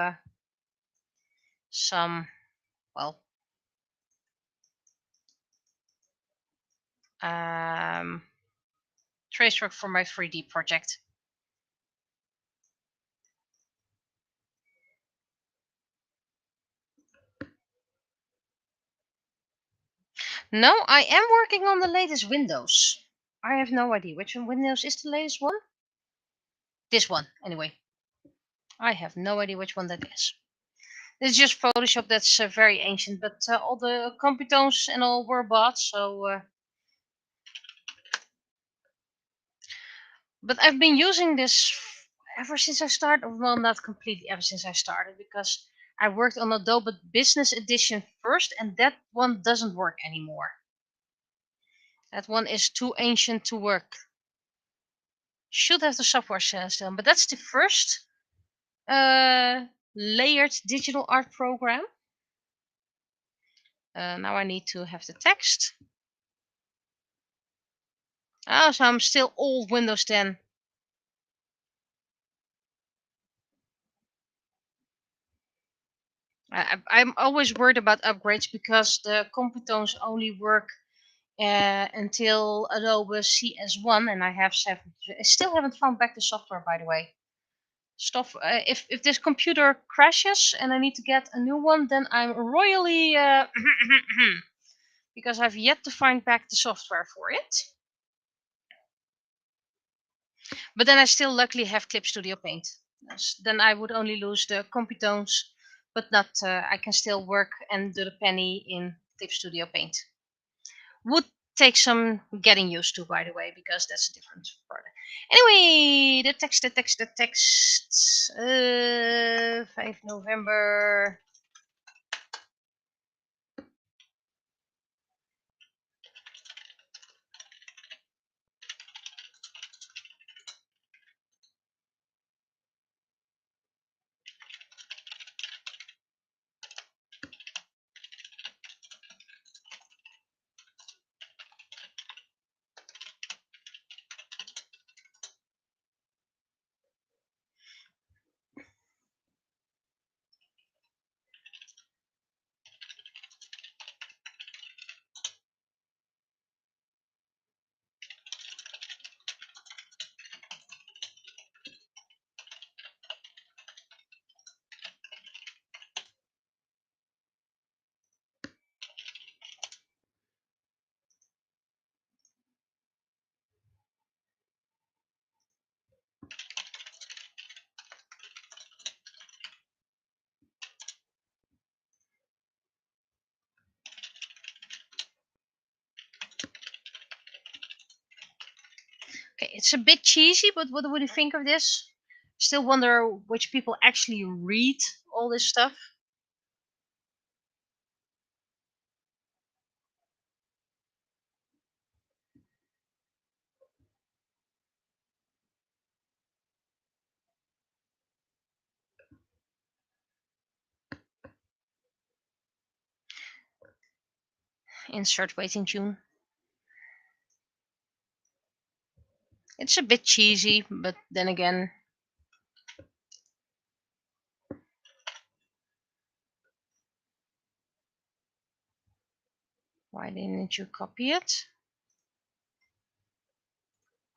some, well, tracework for my 3D project. No, I am working on the latest Windows. I have no idea which one Windows is the latest one. This one, anyway. I have no idea which one that is. It's just Photoshop that's very ancient, but all the computers and all were bought, so... But I've been using this ever since I started. Well, not completely ever since I started, because I worked on Adobe Business Edition first, and that one doesn't work anymore. That one is too ancient to work. Should have the software still, but that's the first layered digital art program. Now I need to have the text. Oh, so I'm still old Windows 10. I'm always worried about upgrades because the computers only work until Adobe CS1, and I have 7. I still haven't found back the software, by the way. If this computer crashes and I need to get a new one, then I'm royally because I've yet to find back the software for it. But then I still luckily have Clip Studio Paint. Then I would only lose the computons, but not. I can still work and do the penny in Clip Studio Paint. Would take some getting used to, by the way, because that's a different product. Anyway, the text. 5 November. Okay, it's a bit cheesy, but what do you think of this? Still wonder which people actually read all this stuff. Insert waiting tune. It's a bit cheesy, but then again, why didn't you copy it?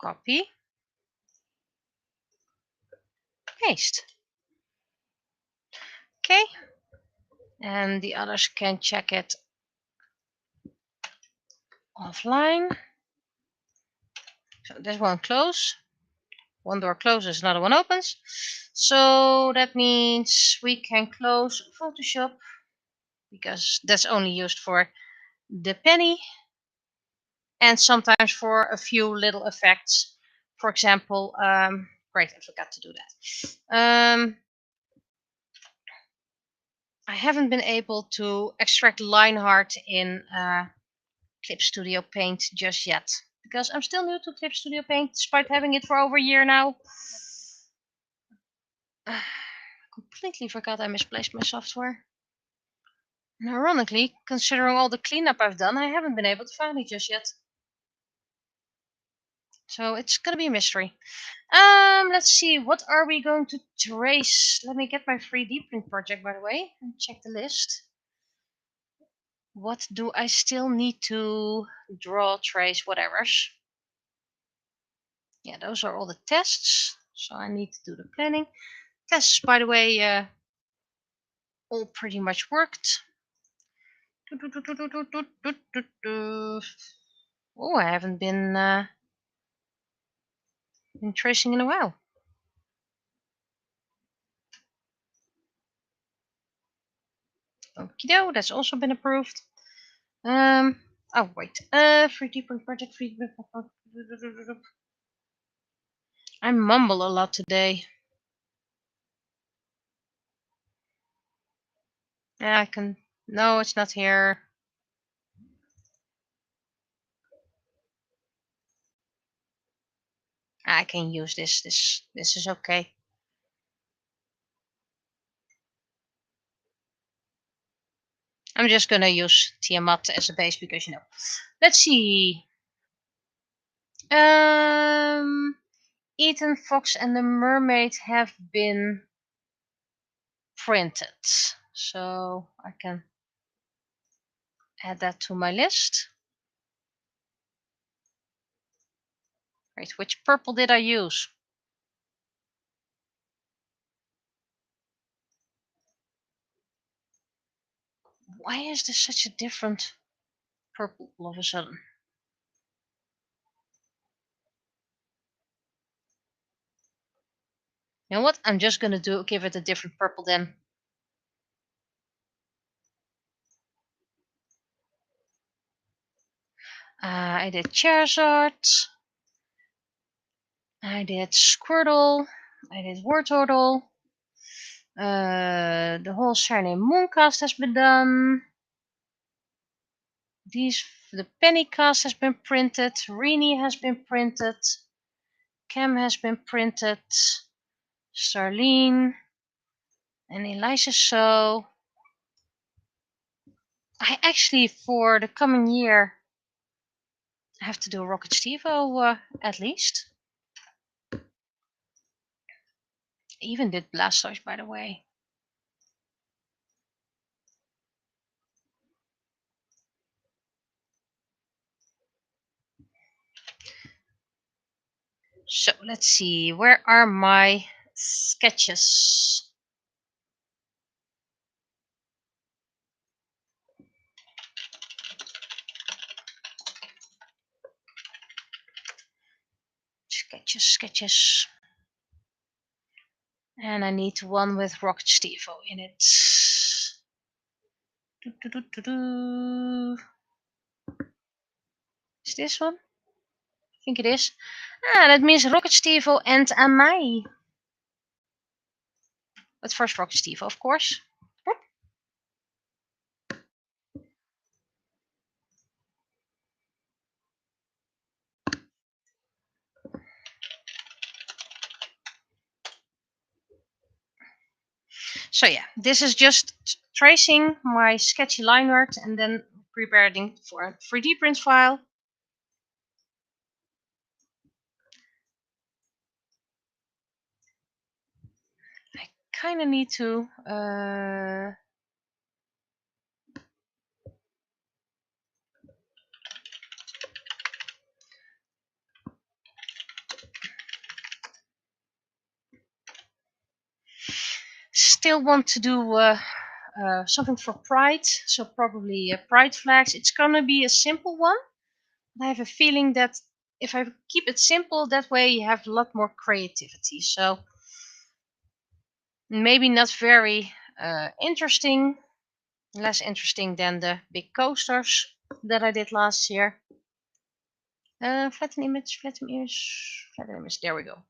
Copy, paste. Okay, and the others can check it offline. So this one close. One door closes, another one opens. So that means we can close Photoshop because that's only used for the penny and sometimes for a few little effects. For example, great, I forgot to do that. I haven't been able to extract line art in Clip Studio Paint just yet because I'm still new to Clip Studio Paint despite having it for over a year now. Completely forgot I misplaced my software. And ironically, considering all the cleanup I've done, I haven't been able to find it just yet. So it's gonna be a mystery. Let's see, what are we going to trace? Let me get my 3D print project, by the way, and check the list. What do I still need to draw, trace, whatever's? Yeah, those are all the tests. So I need to do the planning. Tests, by the way, all pretty much worked. Oh, I haven't been tracing in a while. Okido, that's also been approved. Oh wait, 3D print project, 3D print. I mumble a lot today. Yeah, I can. No, it's not here. I can use this. This is okay. I'm just gonna use Tiamat as a base because you know. Let's see. Ethan Fox and the Mermaid have been printed, so I can add that to my list. Wait, which purple did I use? Why is this such a different purple all of a sudden? You know what? I'm just gonna give it a different purple then. I did Charizard. I did Squirtle. I did Wartortle. The whole Shiny Mooncast has been done. The Pennycast has been printed. Rini has been printed. Cam has been printed. Starlene. And Eliza. So I actually, for the coming year, have to do a Rocket Stevo at least. Even did Blastoise, by the way. So let's see, where are my sketches? Sketches. And I need one with Rocket Stevo in it. Is this one? I think it is. Ah, that means Rocket Stevo and Amai. But first Rocket Stevo, of course. So yeah, this is just tracing my sketchy line art and then preparing for a 3D print file. I kind of need to still want to do something for Pride, so probably Pride flags. It's gonna be a simple one. I have a feeling that if I keep it simple, that way you have a lot more creativity. So maybe not very interesting, less interesting than the big coasters that I did last year. Flatten image, flatten image, flatten image. There we go.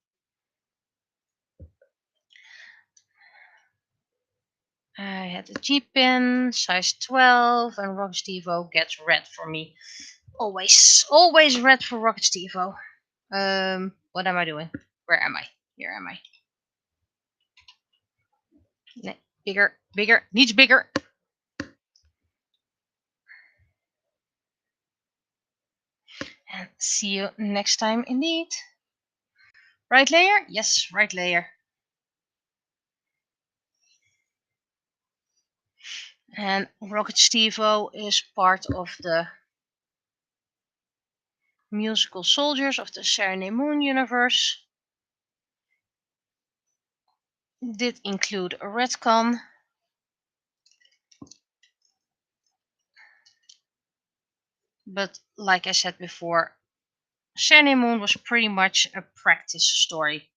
I had a G pin, size 12, and Rocket Stevo gets red for me. Always red for Rocket Stevo. What am I doing? Where am I? Here am I. Bigger, needs bigger. And see you next time indeed. Right layer? Yes, right layer. And Rocket Stevo is part of the musical soldiers of the Serenade Moon universe. Did include a retcon. But like I said before, Serenade Moon was pretty much a practice story.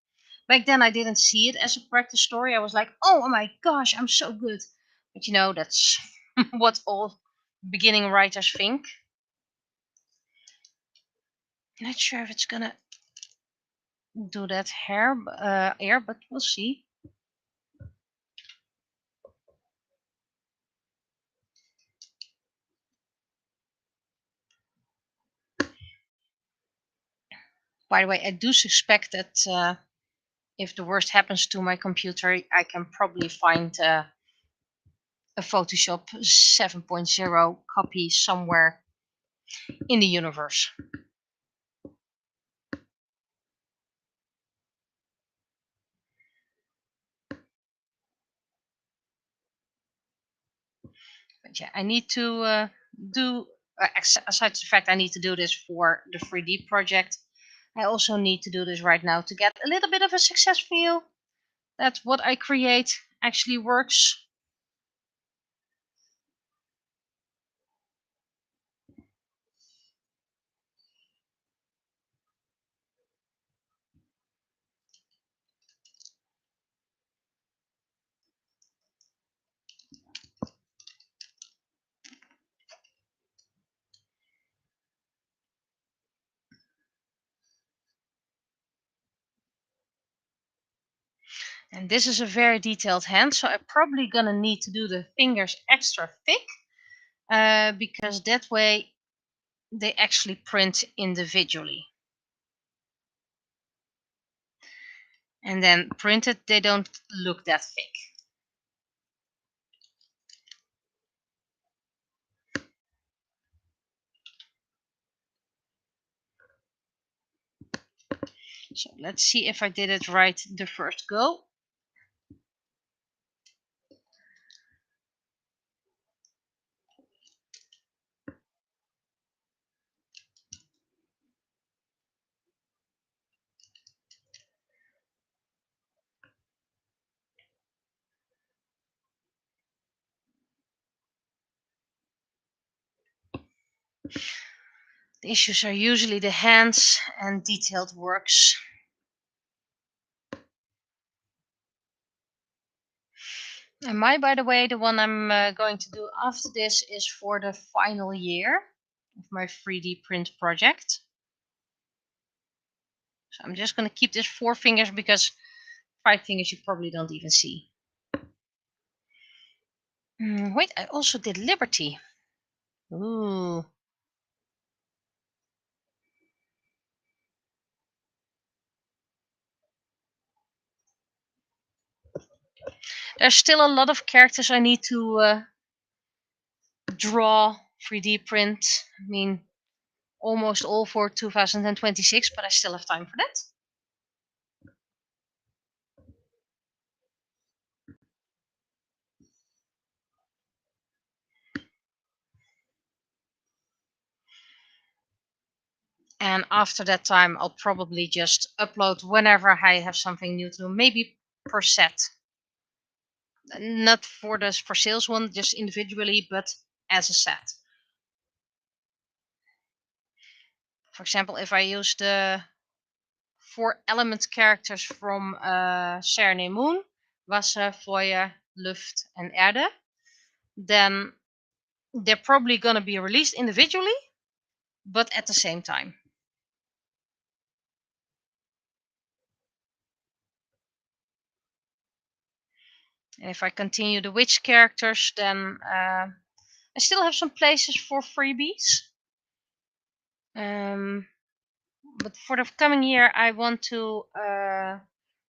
Back then I didn't see it as a practice story. I was like, oh my gosh, I'm so good. But you know, that's what all beginning writers think. Not sure if it's gonna do that here, but we'll see. By the way, I do suspect that if the worst happens to my computer, I can probably find a Photoshop 7.0 copy somewhere in the universe. But yeah, I need to do, aside the fact I need to do this for the 3D project, I also need to do this right now to get a little bit of a success feel that what I create actually works. And this is a very detailed hand, so I'm probably gonna need to do the fingers extra thick because that way they actually print individually. And then printed, they don't look that thick. So let's see if I did it right the first go. The issues are usually the hands and detailed works. And by the way, the one I'm going to do after this is for the final year of my 3D print project. So I'm just going to keep this 4 fingers because 5 fingers you probably don't even see. Wait, I also did Liberty. Ooh. There's still a lot of characters I need to draw, 3D print. I mean, almost all for 2026, but I still have time for that. And after that time, I'll probably just upload whenever I have something new to do, maybe per set. Not for the for sales one, just individually, but as a set. For example, if I use the 4 element characters from Serne Moon, Wasser, Feuer, Luft, and Erde, then they're probably going to be released individually, but at the same time. And if I continue the witch characters, then I still have some places for freebies. But for the coming year, I want to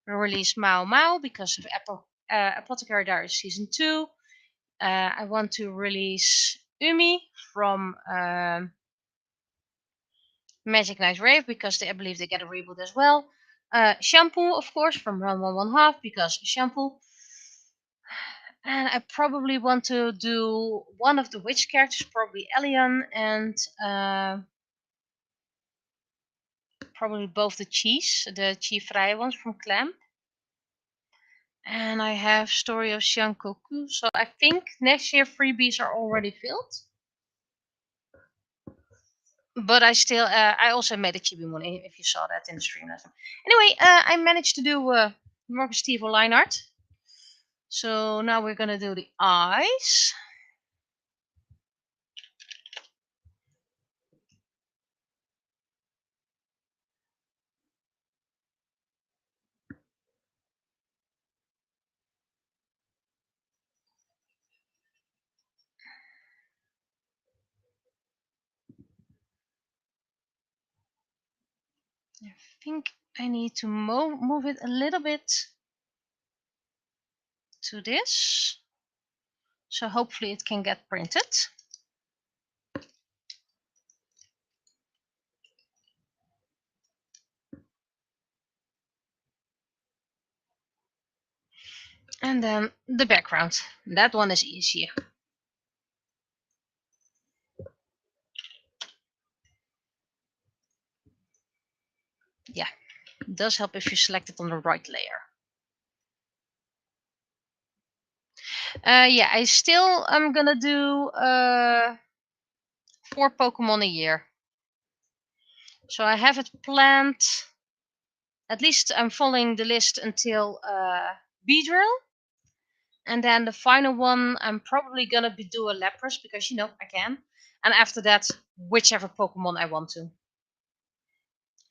release Mao Mao because of Apothecary Diaries Season 2. I want to release Umi from Magic Knight Rave because I believe they get a reboot as well. Shampoo, of course, from Run 1 1/2 because Shampoo. And I probably want to do one of the witch characters, probably Elian, and probably both the Chi Vrije ones from Clamp. And I have Story of Xiankoku. So I think next year freebies are already filled. But I still, I also made a Chibi Moon, if you saw that in the stream last time. Anyway, I managed to do Morgan Steve line art. So now we're going to do the eyes. I think I need to move it a little bit to this. So hopefully it can get printed. And then the background. That one is easier. Yeah, it does help if you select it on the right layer. Yeah, I still am gonna do 4 Pokemon a year. So I have it planned. At least I'm following the list until Beedrill. And then the final one, I'm probably gonna do a Lapras because I can. And after that, whichever Pokemon I want to.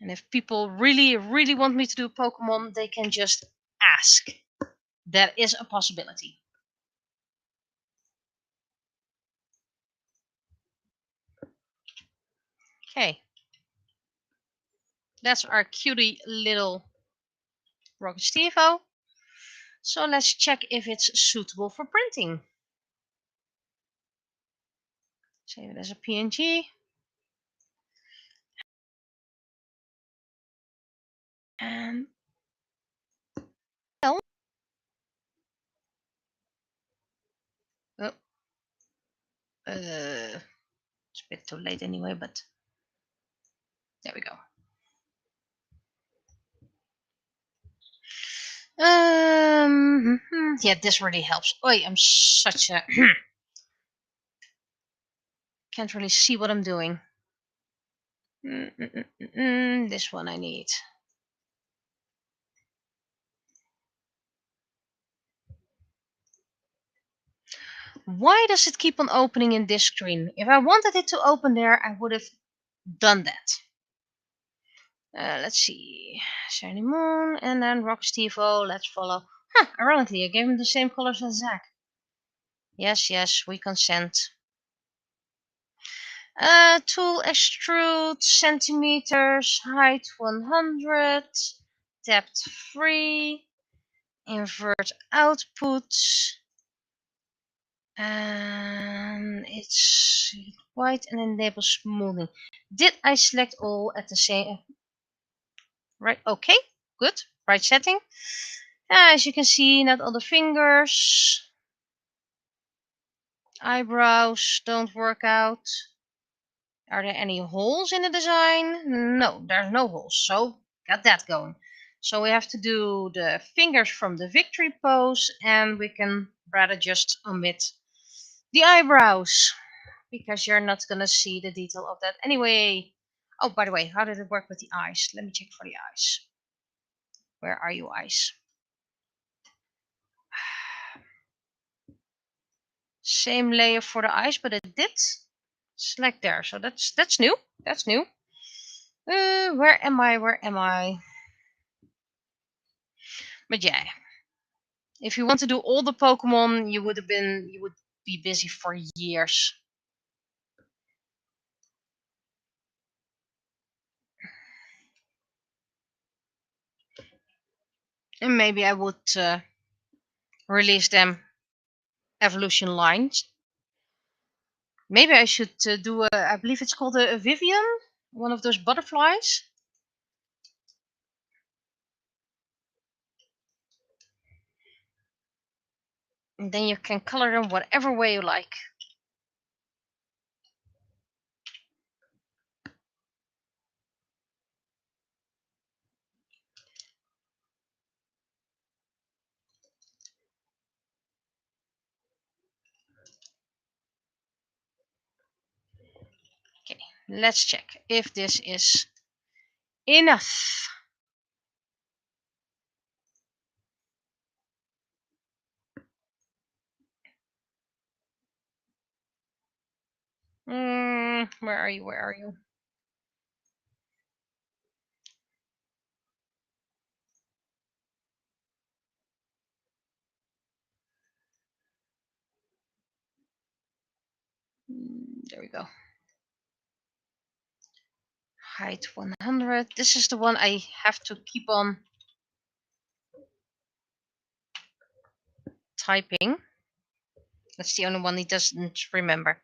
And if people really, really want me to do Pokemon, they can just ask. That is a possibility. Okay. That's our cutie little Rocket Stevo. So let's check if it's suitable for printing. Save it as a PNG. And well, it's a bit too late anyway, but there we go. Yeah, this really helps. Oh, I'm such a can't really see what I'm doing. This one I need. Why does it keep on opening in this screen? If I wanted it to open there, I would have done that. Let's see. Shiny Moon and then Rock Stevo. Let's follow. Huh, ironically, I gave him the same colors as Zack. Yes, yes, we consent. Tool extrude centimeters, height 100, depth 3, invert output, and it's white and enable smoothing. Did I select all at the same? Right, okay, good, right setting. As you can see, not all the fingers, eyebrows don't work out. Are there any holes in the design? No, there's no holes, so got that going. So we have to do the fingers from the victory pose, and we can rather just omit the eyebrows, because you're not gonna see the detail of that anyway. Oh, by the way, how did it work with the eyes? Let me check for the eyes. Where are you, eyes? Same layer for the eyes, but it did select there, so that's new. That's new. Where am I? Where am I? But yeah, if you want to do all the Pokemon, you would be busy for years. And maybe I would release them evolution lines. Maybe I should do I believe it's called a Vivian, one of those butterflies. And then you can color them whatever way you like. Okay, let's check if this is enough. Where are you? Where are you? There we go. Height 100. This is the one I have to keep on typing. That's the only one he doesn't remember.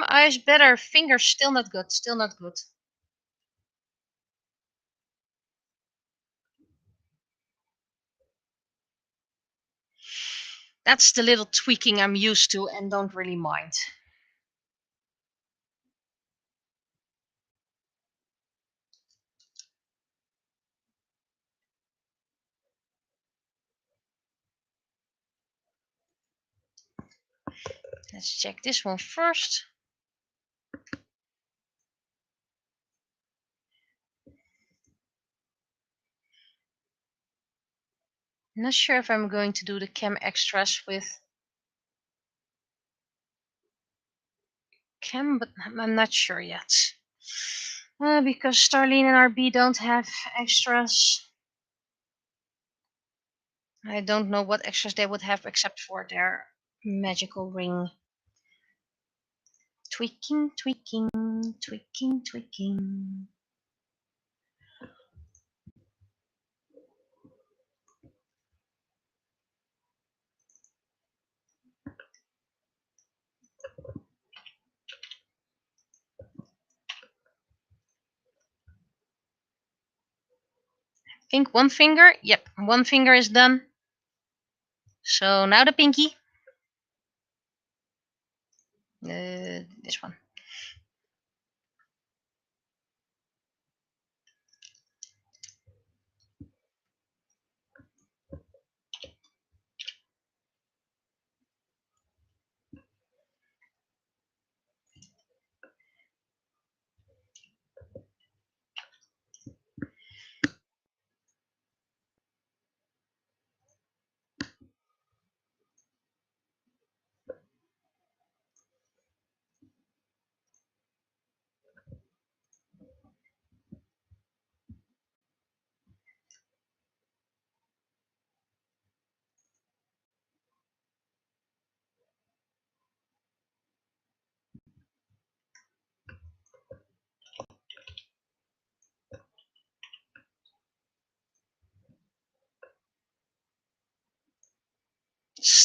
Eyes better. Fingers still not good. Still not good. That's the little tweaking I'm used to and don't really mind. Let's check this one first. Not sure if I'm going to do the chem extras with chem, but I'm not sure yet. Because Starlene and RB don't have extras. I don't know what extras they would have except for their magical ring. Tweaking, tweaking, tweaking, tweaking. I think one finger. Yep, one finger is done. So now the pinky. This one.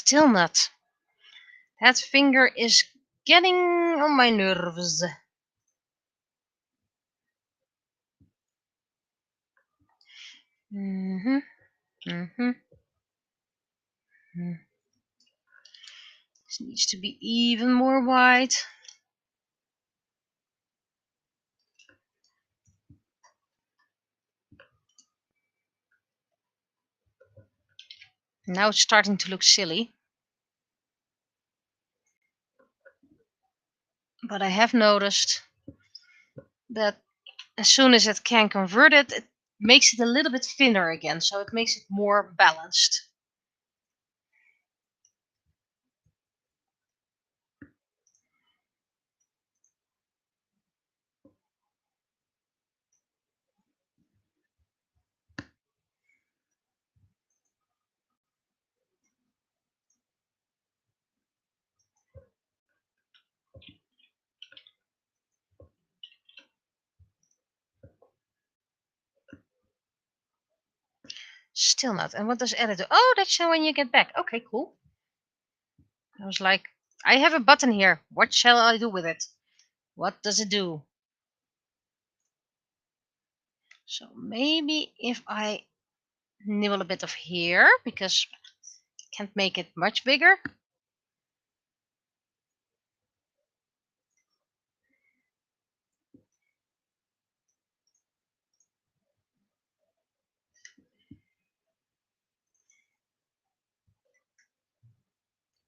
Still not. That finger is getting on my nerves. Mm-hmm. Mm-hmm. This needs to be even more wide. Now it's starting to look silly. But I have noticed that as soon as it can convert it, it makes it a little bit thinner again. So it makes it more balanced. Still not. And what does edit do? Oh, that's when you get back. Okay, cool. I was like, I have a button here. What shall I do with it? What does it do? So maybe if I nibble a bit of here, because I can't make it much bigger.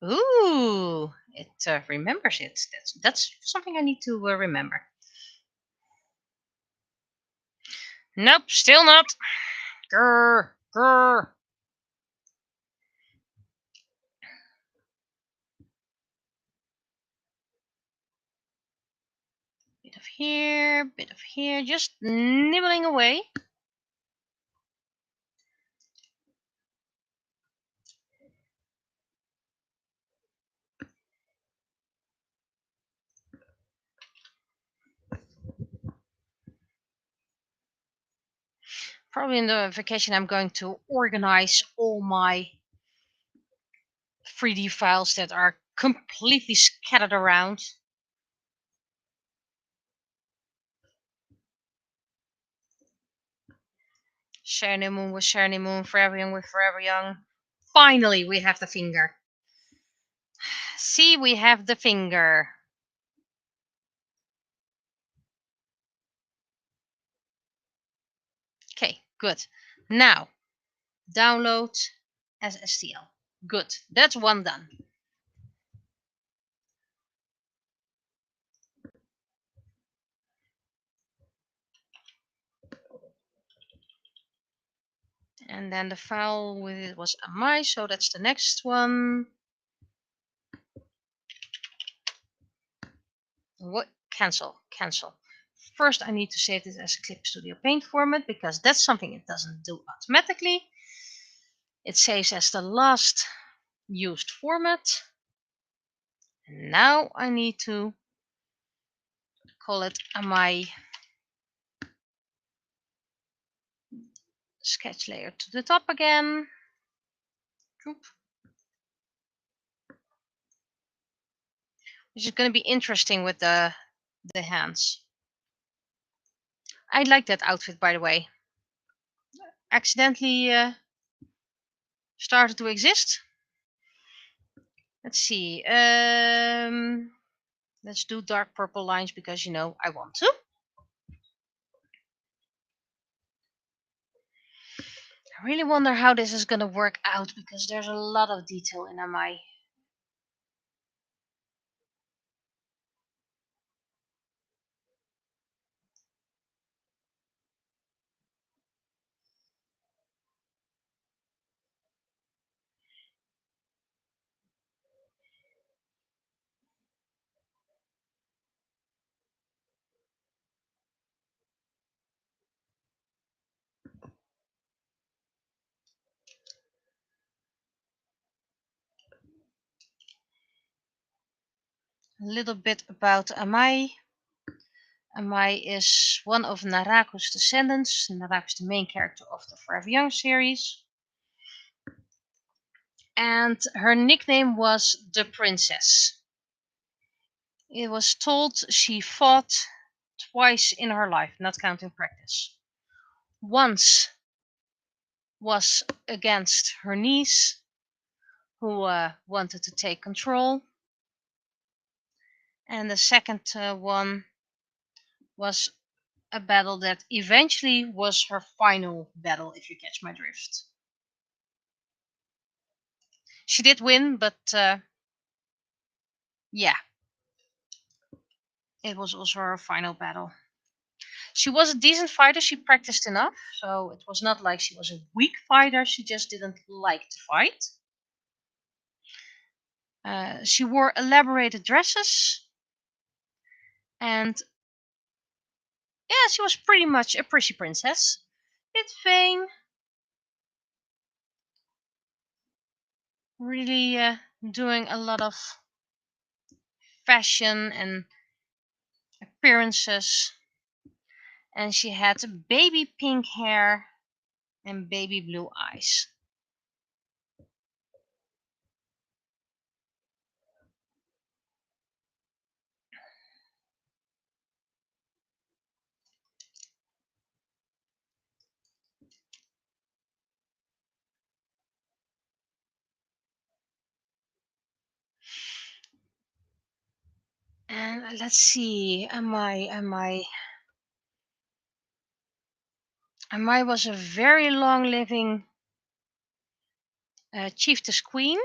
Ooh, it remembers it. That's something I need to remember. Nope, still not. Grr, grr. Bit of here, just nibbling away. Probably in the vacation I'm going to organize all my 3D files that are completely scattered around. Shiny Moon with Shiny Moon, Forever Young with Forever Young. Finally, we have the finger. See, we have the finger. Okay, good. Now, download as STL. Good, that's one done. And then the file with it was Amai, so that's the next one. What? Cancel. First, I need to save this as a Clip Studio Paint format because that's something it doesn't do automatically. It saves as the last used format. And now I need to call it Amai sketch layer to the top again. Which is going to be interesting with the hands. I like that outfit, by the way. Accidentally started to exist. Let's see. Let's do dark purple lines because, you know, I want to. I really wonder how this is going to work out because there's a lot of detail in Amai. A little bit about Amai. Amai is one of Naraku's descendants. Naraku is the main character of the Forever Young series. and her nickname was the Princess. It was told she fought twice in her life, not counting practice. Once was against her niece, who wanted to take control, and the second one was a battle that eventually was her final battle, if you catch my drift. She did win, but yeah, it was also her final battle. She was a decent fighter. She practiced enough, so it was not like she was a weak fighter. She just didn't like to fight. She wore elaborated dresses, and yeah, she was pretty much a pretty princess. Bit vain, really doing a lot of fashion and appearances, and she had baby pink hair and baby blue eyes. And let's see, Amai was a very long living chiefess queen,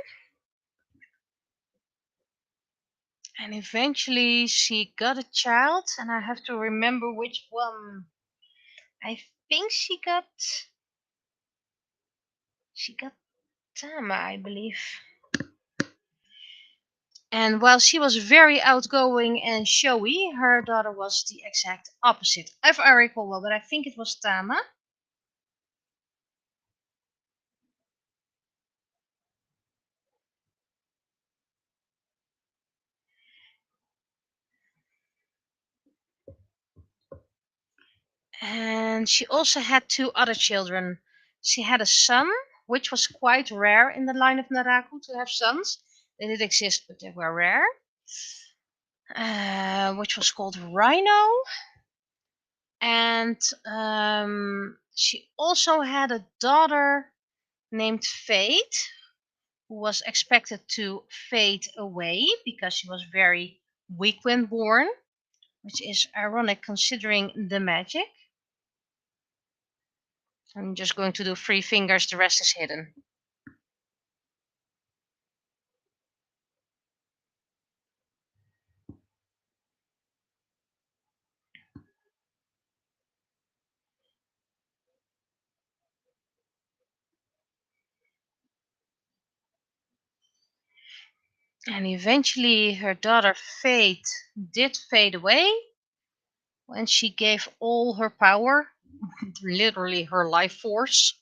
and eventually she got a child, and I have to remember which one. I think she got Tama, I believe. And while she was very outgoing and showy, her daughter was the exact opposite, if I recall well, but I think it was Tama. And she also had two other children. She had a son, which was quite rare in the line of Naraku to have sons. They did exist, but they were rare. Which was called Rhino. And she also had a daughter named Fate, who was expected to fade away because she was very weak when born, which is ironic considering the magic. I'm just going to do 3 fingers, the rest is hidden. And eventually her daughter Fate did fade away when she gave all her power, literally her life force,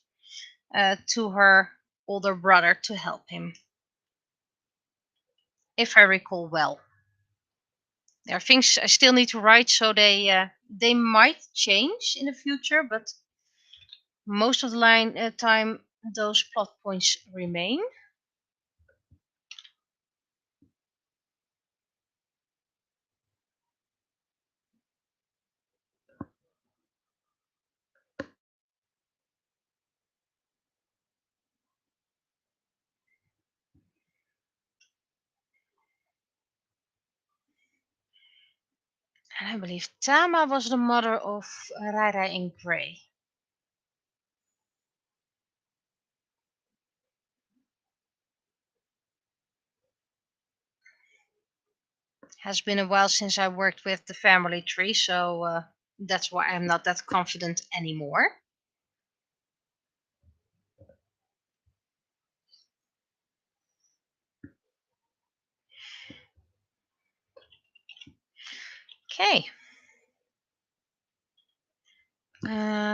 to her older brother to help him. If I recall well. There are things I still need to write, so they might change in the future, but most of the time those plot points remain. And I believe Tama was the mother of Rai Rai in Grey. Has been a while since I worked with the family tree, so that's why I'm not that confident anymore. Okay.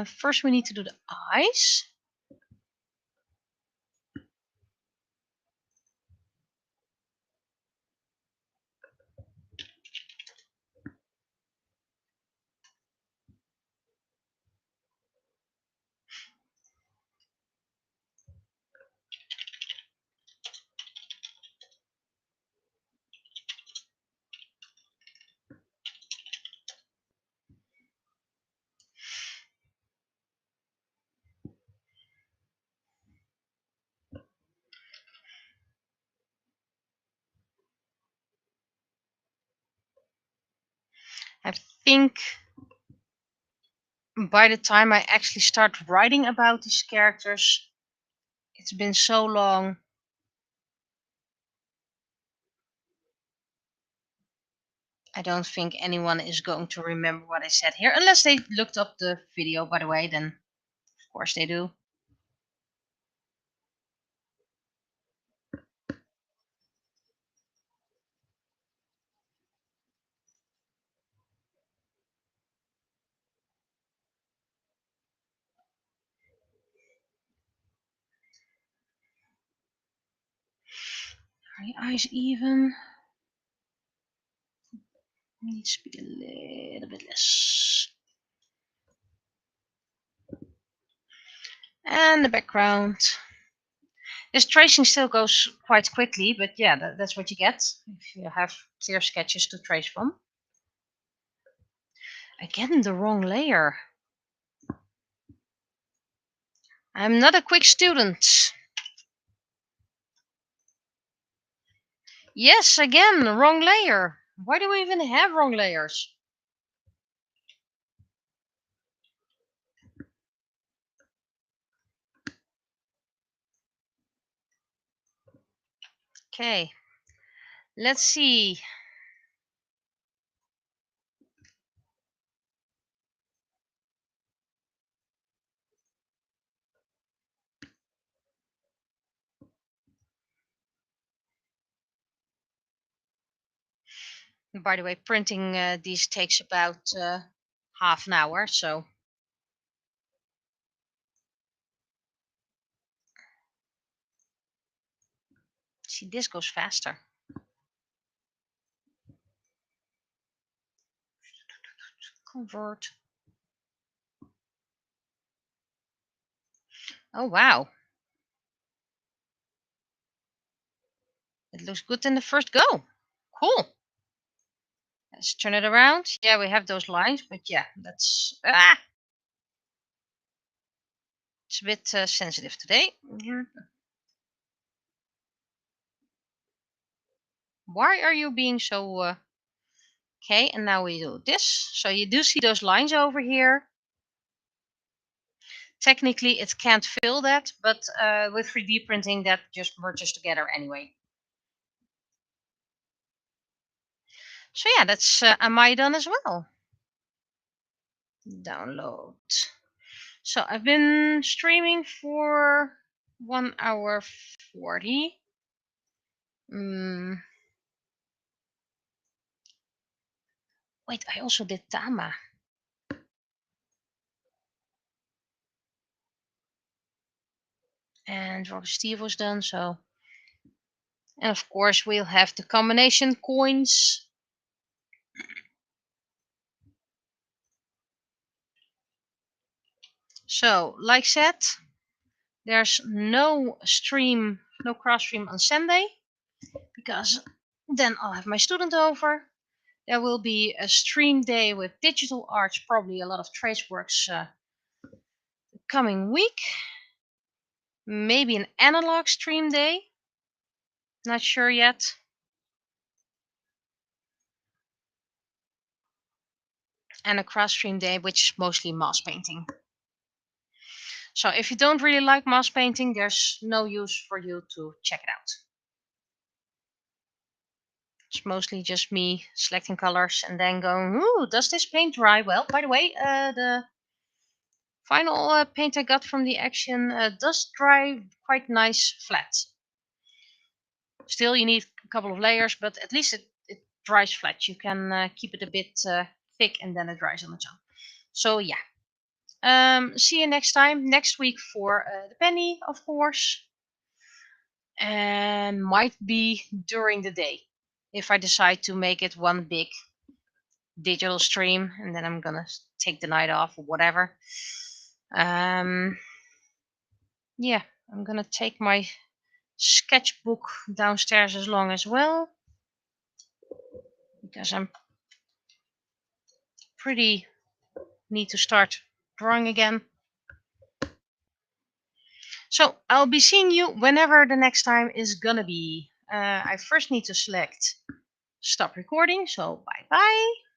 First, we need to do the eyes. I think by the time I actually start writing about these characters, it's been so long. I don't think anyone is going to remember what I said here, unless they looked up the video, by the way, then of course they do. Are your eyes even? Needs to be a little bit less. And the background. This tracing still goes quite quickly, but yeah, that's what you get if you have clear sketches to trace from. Again, the wrong layer. I'm not a quick student. Yes, again, wrong layer. Why do we even have wrong layers? Okay, let's see. By the way, printing these takes about half an hour, so see, this goes faster. Convert. Oh wow, it looks good in the first go. Cool. Let's turn it around. Yeah, we have those lines, but yeah, that's it's a bit sensitive today. Why are you being so? Okay, and now we do this. So you do see those lines over here. Technically, it can't fill that, but with 3D printing, that just merges together anyway. So yeah, that's am I done as well? Download. So I've been streaming for 1 hour 40. Wait, I also did Tama. And Robert Steve was done, so. And of course, we'll have the combination coins. So, like said, there's no stream, no cross stream on Sunday, because then I'll have my student over. There will be a stream day with digital arts, probably a lot of trace works the coming week. Maybe an analog stream day. Not sure yet. And a cross stream day, which is mostly mass painting. So if you don't really like mass painting, there's no use for you to check it out. It's mostly just me selecting colors and then going, ooh, does this paint dry well? By the way, the final paint I got from the action does dry quite nice flat. Still, you need a couple of layers, but at least it dries flat. You can keep it a bit thick and then it dries on its own. So yeah. See you next time. Next week for the penny, of course. And might be during the day if I decide to make it one big digital stream, and then I'm gonna take the night off or whatever. Yeah, I'm gonna take my sketchbook downstairs as long as well, because I'm pretty need to start drawing again. So I'll be seeing you whenever the next time is gonna be. I first need to select stop recording, so bye bye.